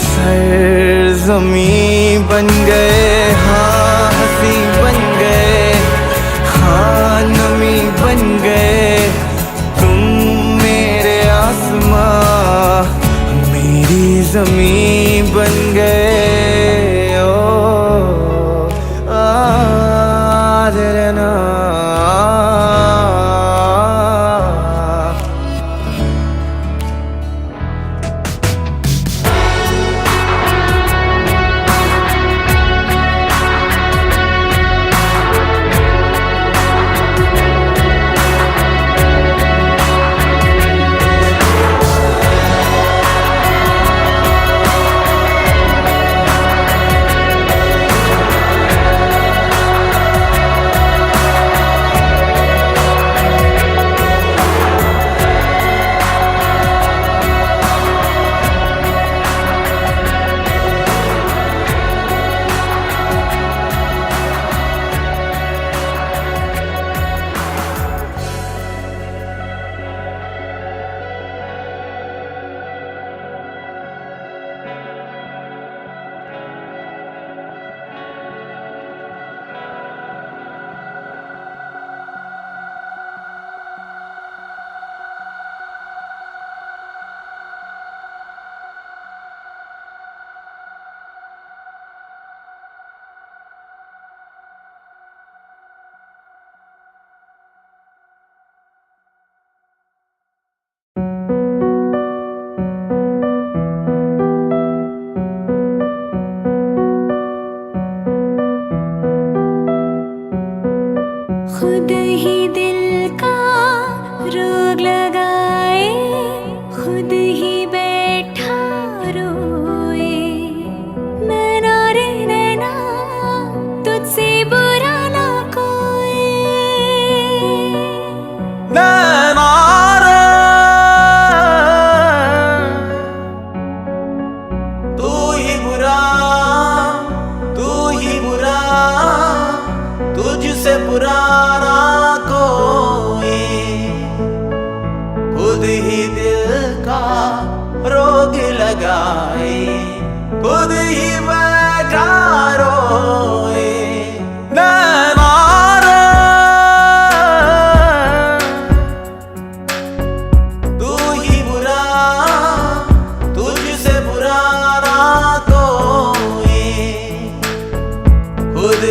सरज़मीं बन गए। हाँ हंसी बन गए, हाँ नमी बन गए। तुम मेरे आसमां मेरी ज़मीं बन गए। ओ ना खुद ही दिल का रोग लगाए, खुद ही बैठा रोए। नैना रे नैना तुझसे बुरा ना कोई। नैना रे तू ही बुरा, तू ही बुरा, तुझसे बुरा ना कोई। खुद ही दिल का रोग लगाए, खुद ही बैठा रोए। नैना रे तू ही बुरा, तुझसे बुरा ना कोई। खुद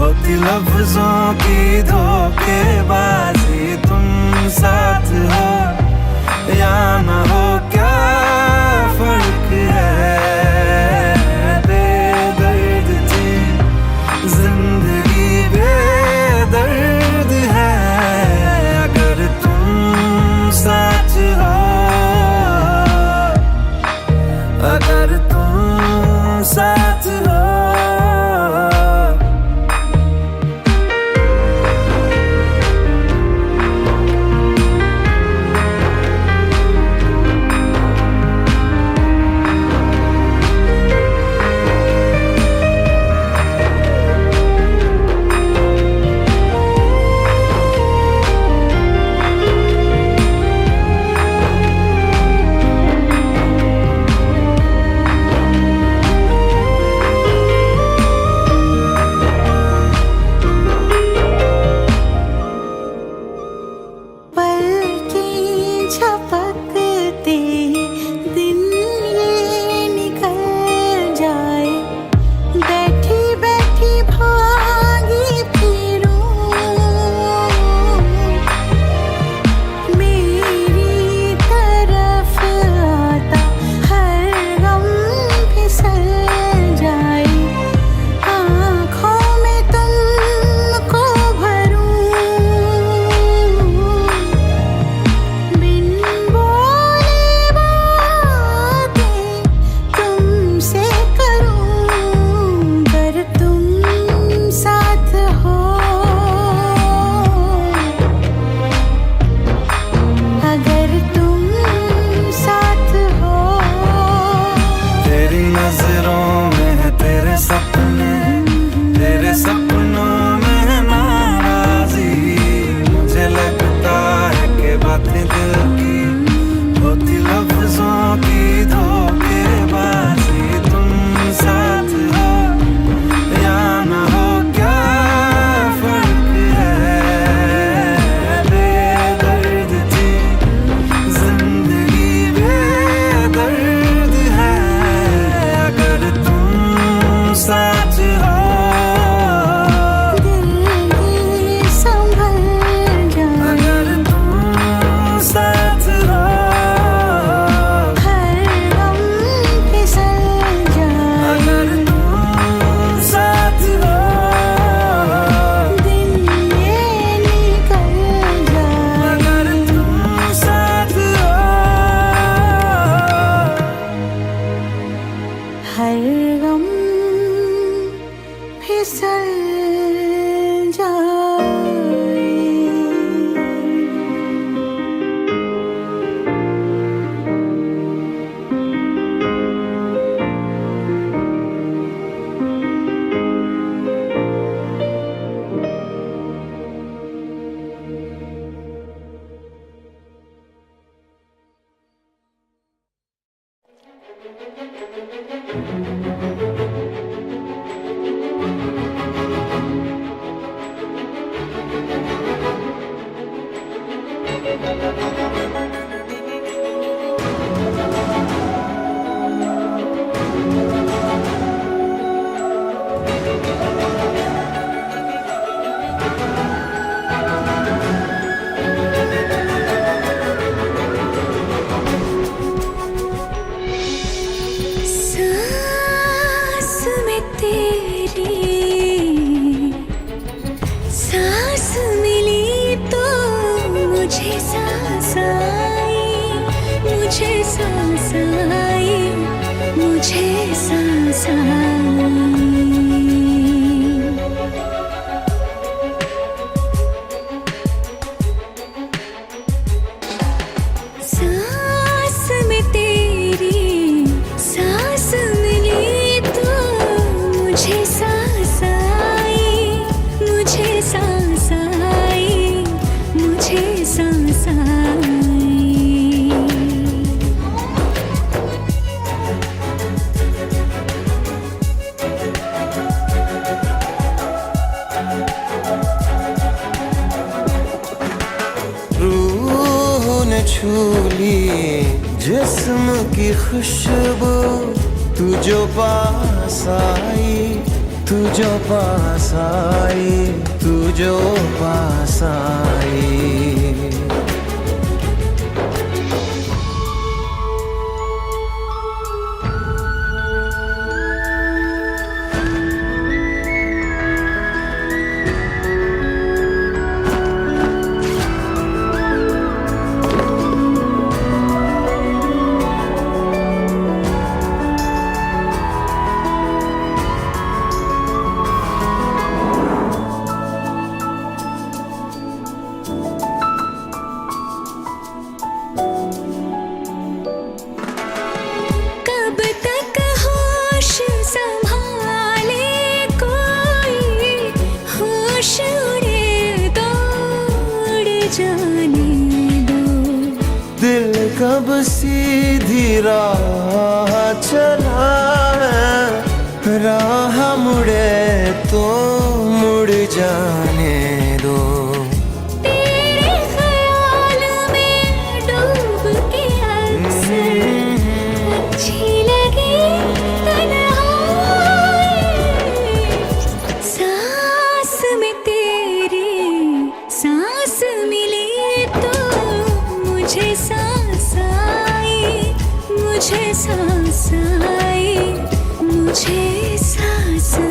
होती लफ्जों की धोखेबाजी, तुम साथ हो या ना हो क्या फर्क है। बेदर्द थी जिंदगी, बेदर्द है अगर तुम साथ हो, अगर तुम साथ हो। जिस्म की खुशबू तू जो पास आई, तू जो पास आई, तू जो पास आई। कब तक होश संभाले कोई, होश उड़े तो उड़ जाने दो। दिल कब सीधी राह चला है, राह मुड़े तो मुड़ जाने दो। तेरे ख्याल में डूब के अक्सर अच्छी लगी तन्हाई। सांस में तेरी सांस मिली तो मुझे सांस आई, मुझे सांस आई, मुझे सांस आई।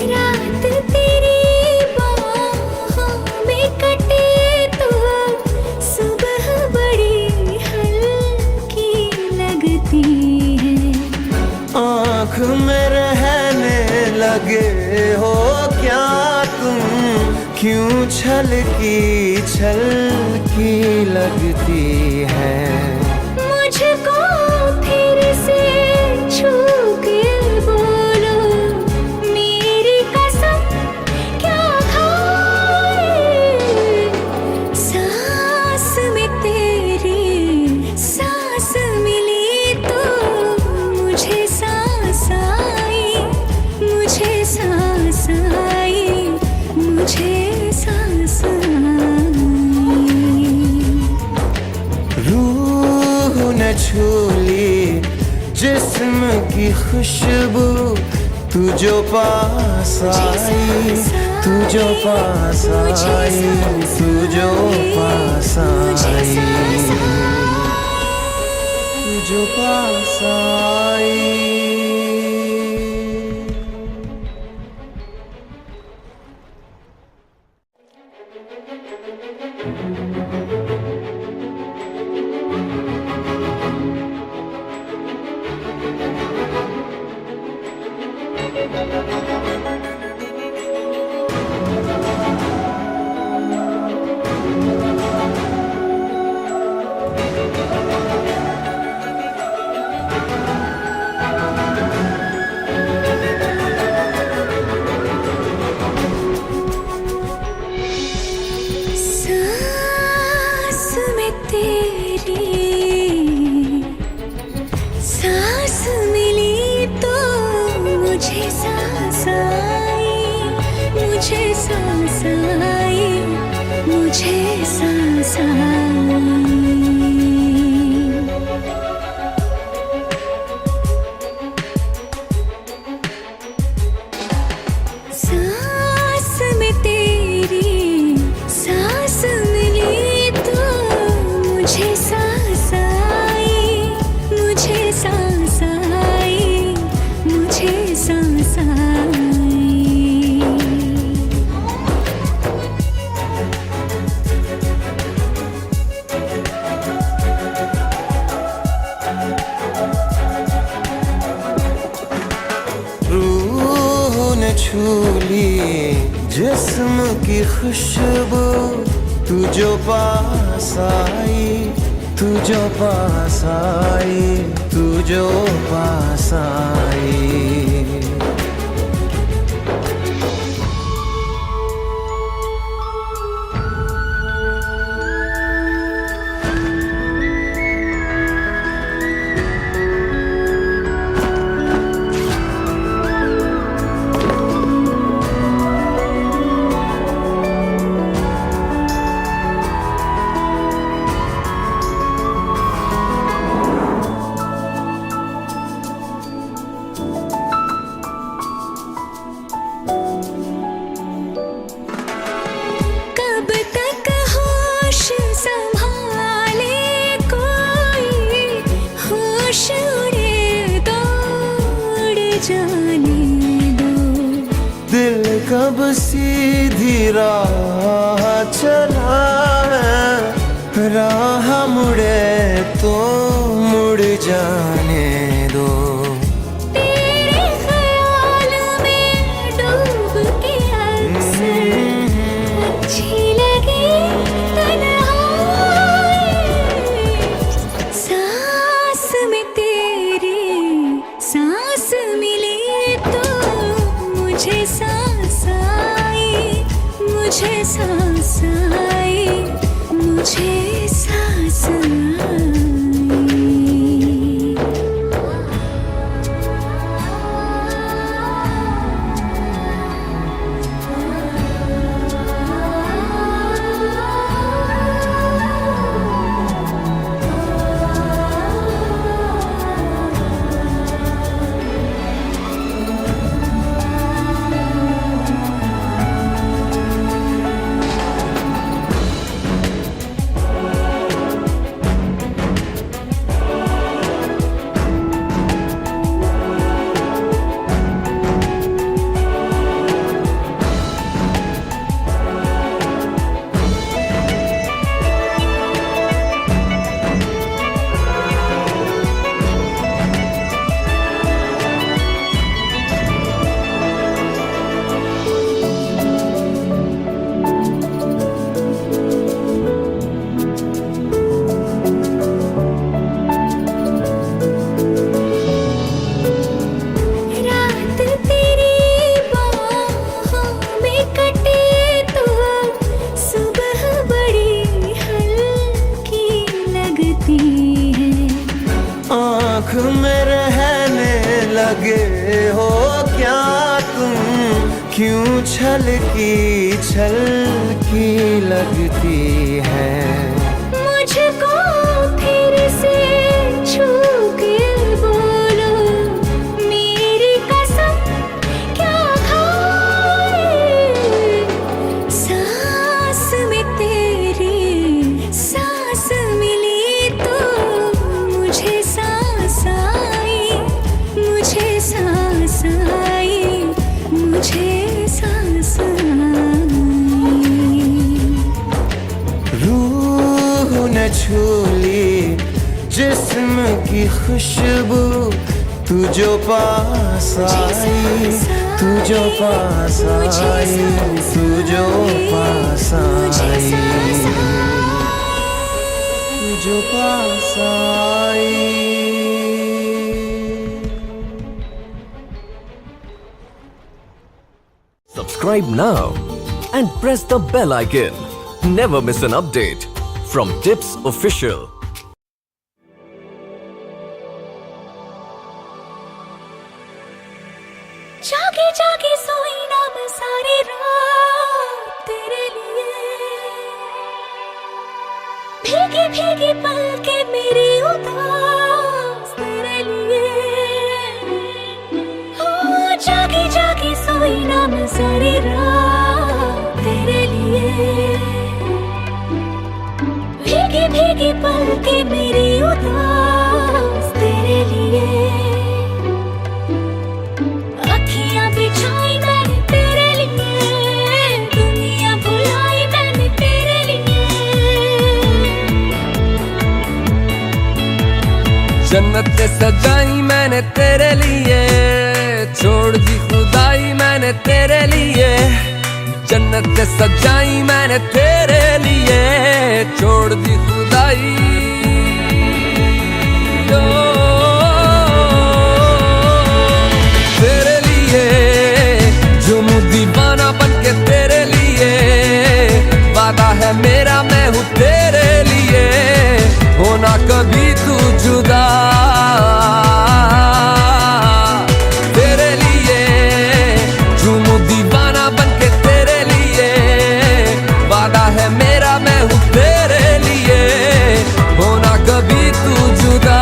रात तेरी बाहों में कटे तो सुबह बड़ी हल्की लगती है। आँख में रहने लगे हो क्या तुम, क्यों छलकी लगती है। मुझको फिर से छू के बोलो, मेरी कसम क्या खाए। सांस में तेरी सांस मिली तो मुझे सांस आई, मुझे सांस आई, मुझे सांस आई। रूह न छूली जिस्म की खुशबू, तू जो पास आई, तू जो पास आई, तू जो पास आई, तू जो पास आई। सांस में तेरी सांस मिली तो मुझे सांस आई, मुझे सांस आई, मुझे सांस आई। सांस में तेरी सांस मिली तो मुझे सांस आई, मुझे छू ली जिस्म की खुशबू, तू जो पास आई, तू जो पास आई, तू जो पास आई। कब तक होश संभाले कोई, होश उड़े दौड़ जाने दो। दिल कब सीधी राह चला है, राह मुड़े तो मुड़ जाने दो। तेरे ख्याल में डूब के अक्सर अच्छी लगी तन्हाई, सांस में तेरी सांस मिली तो मुझे सांस आई, मुझे सांस आई, मुझे सांस आई। रात तेरी बाहों में कटे तो सुबह बड़ी हल्की लगती है। आँख में रहने लगे हो क्या तुम, क्यों छलकी छलकी लगती है। मुझको फिर से छू के बोलो, मेरी कसम क्या खाए। सांस में तेरी सांस मिली तो मुझे सांस आई, मुझे सांस आई, मुझे सांस आई। रूह ने छू ली जिस्म की खुशबू, तू जो पास आई, तू जो पास आई, तू जो पास आई, तू जो पास आई। Subscribe now and press the bell icon. Never miss an update from Tips Official. जागे जागे सोई ना मैं सारी रात तेरे लिए, भीगी भीगी पलके मेरी उदास तेरे लिए। ओ जागे जागे सोई ना मैं सारी रात तेरे लिए, भीगी भीगी पलके मेरी उदास तेरे लिए। अखियां बिछाई मैंने तेरे लिए, दुनिया भुलाई मैंने तेरे लिए। जन्नत सजाई मैंने तेरे लिए, छोड़ दी खुदाई मैंने मैंने तेरे लिए, जन्नत सजाई मैंने तेरे लिए, छोड़ दी खुदाई तेरे लिए, झूमूं दीवाना बनके तेरे लिए, वादा है मेरा मैं हूँ तेरे लिए, होना कभी तू जुदा तेरे लिए, झूमूं दीवाना बनके तेरे लिए, वादा है मेरा मैं हूँ तेरे लिए, होना कभी तू जुदा।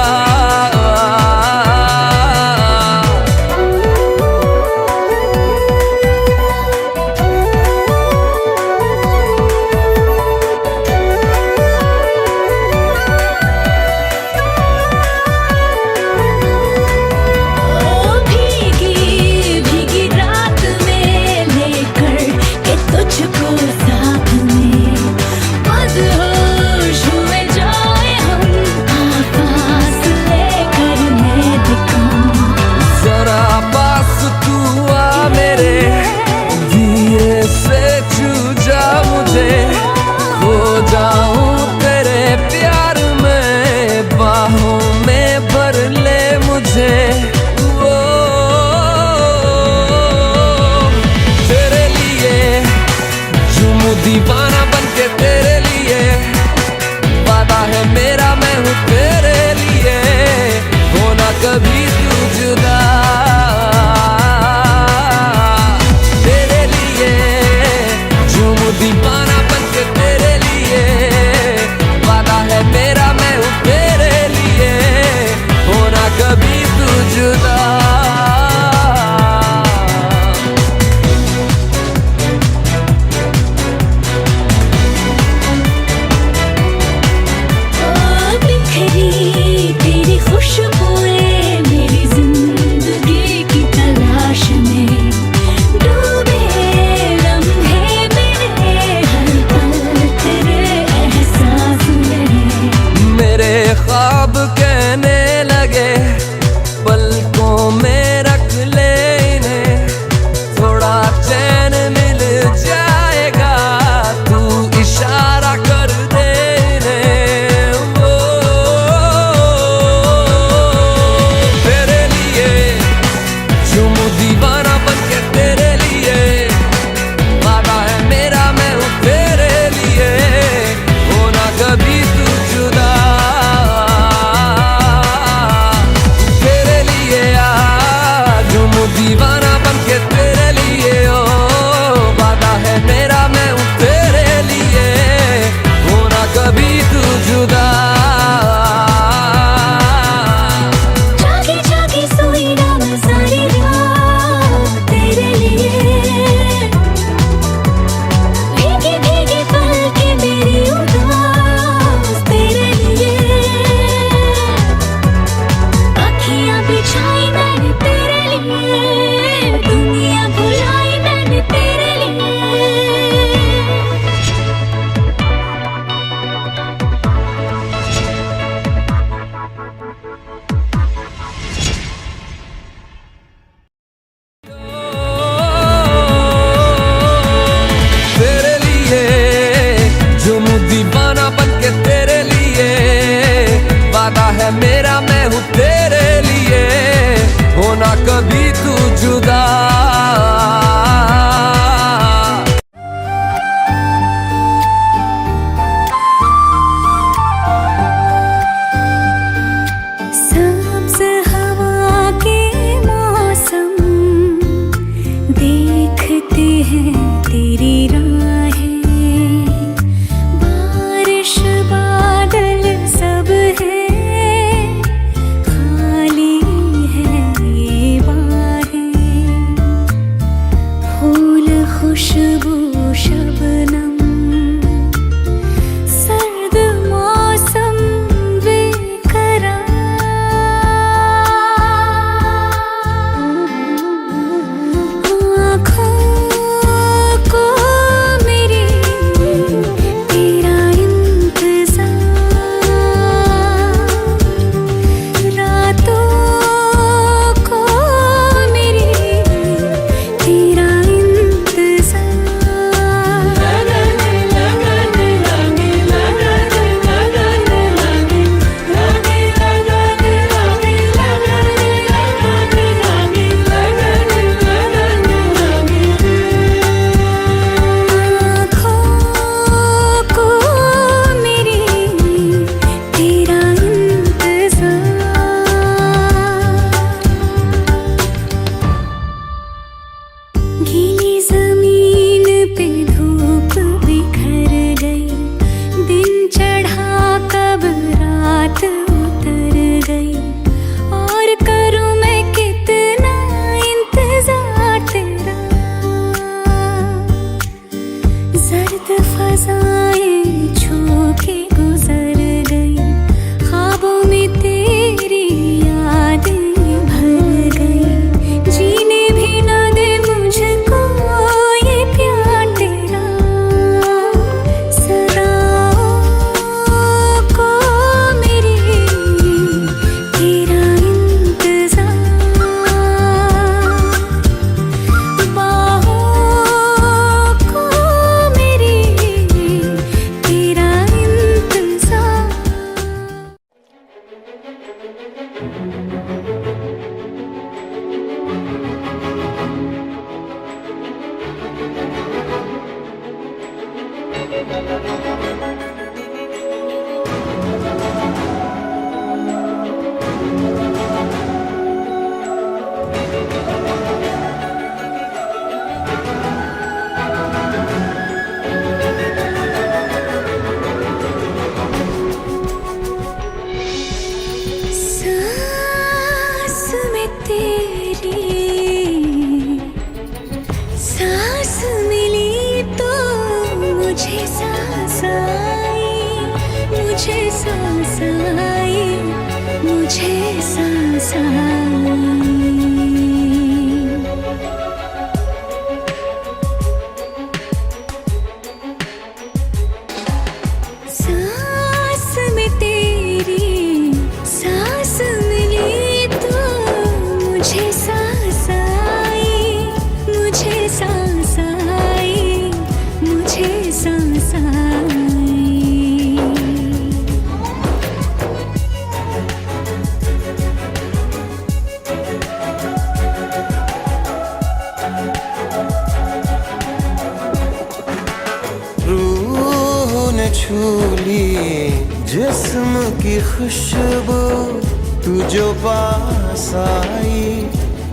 दीवाना बनके तेरे लिए, वादा है मेरा मैं हूँ तेरे लिए, होना कभी तू जुदा तेरे लिए, झूमूं दीवाना बनके तेरे लिए, वादा है मेरा मैं हूँ तेरे लिए, होना कभी तू जुदा। ख्वाब कहने लगे पलकों में रख ले इन्हें, थोड़ा चैन मिल जाएगा तू इशारा कर दे इन्हें, वो तेरे लिए, झूमूं दीवाना बनके तेरे लिए, वादा है मेरा मैं हूँ तेरे लिए, होना कभी तू जुदा दीवाना बनके तेरे लिए, ओ वादा है मेरा मैं हूँ तेरे लिए, होना कभी तू जुदा। जागी जागी सोई ना मैं सारी रात तेरे लिए, भीगी भीगी पलकें मेरी उदास तेरे लिए, अखियाँ बिछाई मैंने तेरे लिए, दुनिया भुलाई मैंने तेरे लिए। तेरे लिए, झूमूं दीवाना बनके तेरे लिए, वादा है मेरा मैं हूँ तेरे लिए, होना कभी तू जुदा। सब्ज़ हवा के मौसम देखते हैं तेरी राहें, बारिश बादल सब है सांस आई, मुझे सांस आई। सांस में तेरी सांस मिली तो मुझे सांस आई, मुझे सांस आई, मुझे सांस आई। रूह ने छू ली जिस्म की खुशबू, तू जो पास आई,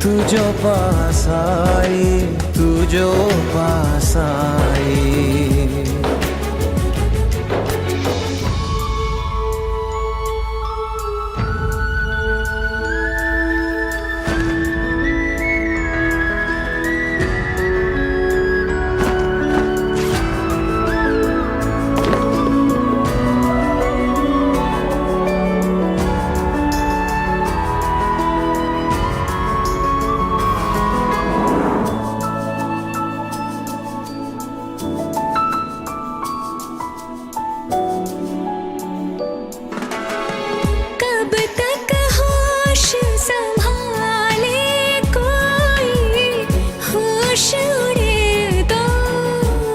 तू जो पास आई, तू जो पास आई। कब तक होश संभाले कोई, होश उड़े तो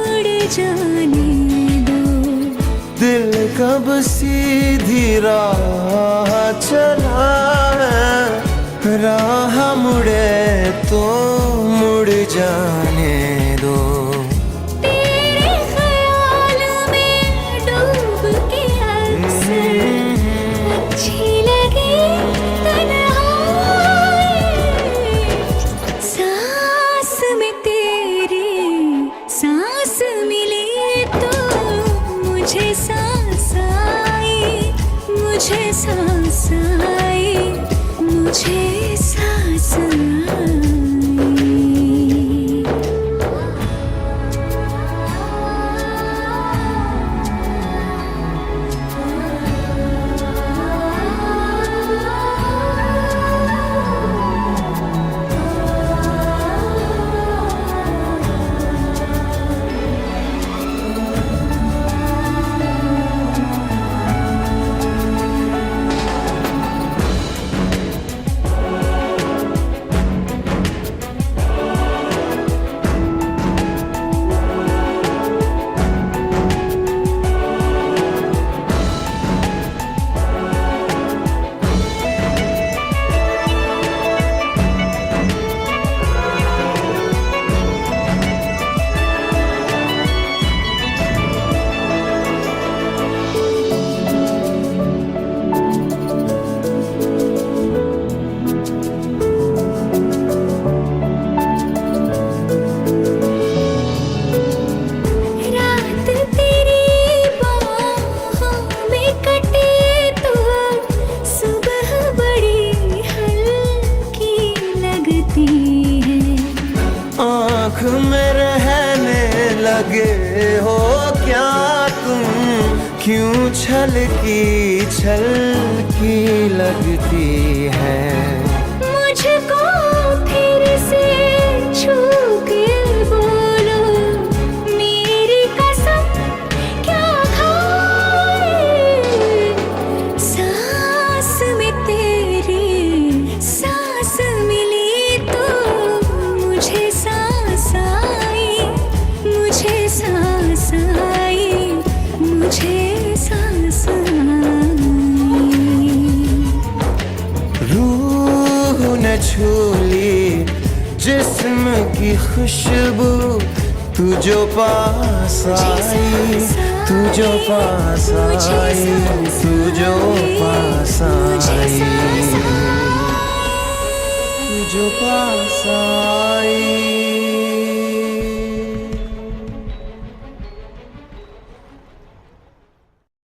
उड़ जाने दो। दिल कब सीधी राह चला है, राह मुड़े तो मुड़ जाने दो। तेरे ख्याल में डूब के अक्सर अच्छी लगी तन्हाई। सांस में तेरी सांस मिली तो मुझे सांस आई, मुझे सांस आई, मुझे सांस आई। रात तेरी बाहों में कटे तो सुबह बड़ी हल्की लगती है। आँख में रहने लगे हो क्या तुम, क्यों छलकी छलकी लगती है। मुझको फिर से छू के बोलो, मेरी कसम क्या खाए। सांस में तेरी सांस मिली तो मुझे सांस आई, मुझे सांस आई, मुझे सांस आई। रूह ने छू ली जिस्म की खुशबू, तू जो पास आई, तू जो पास आई, तू जो पास आई, तू जो पास आई।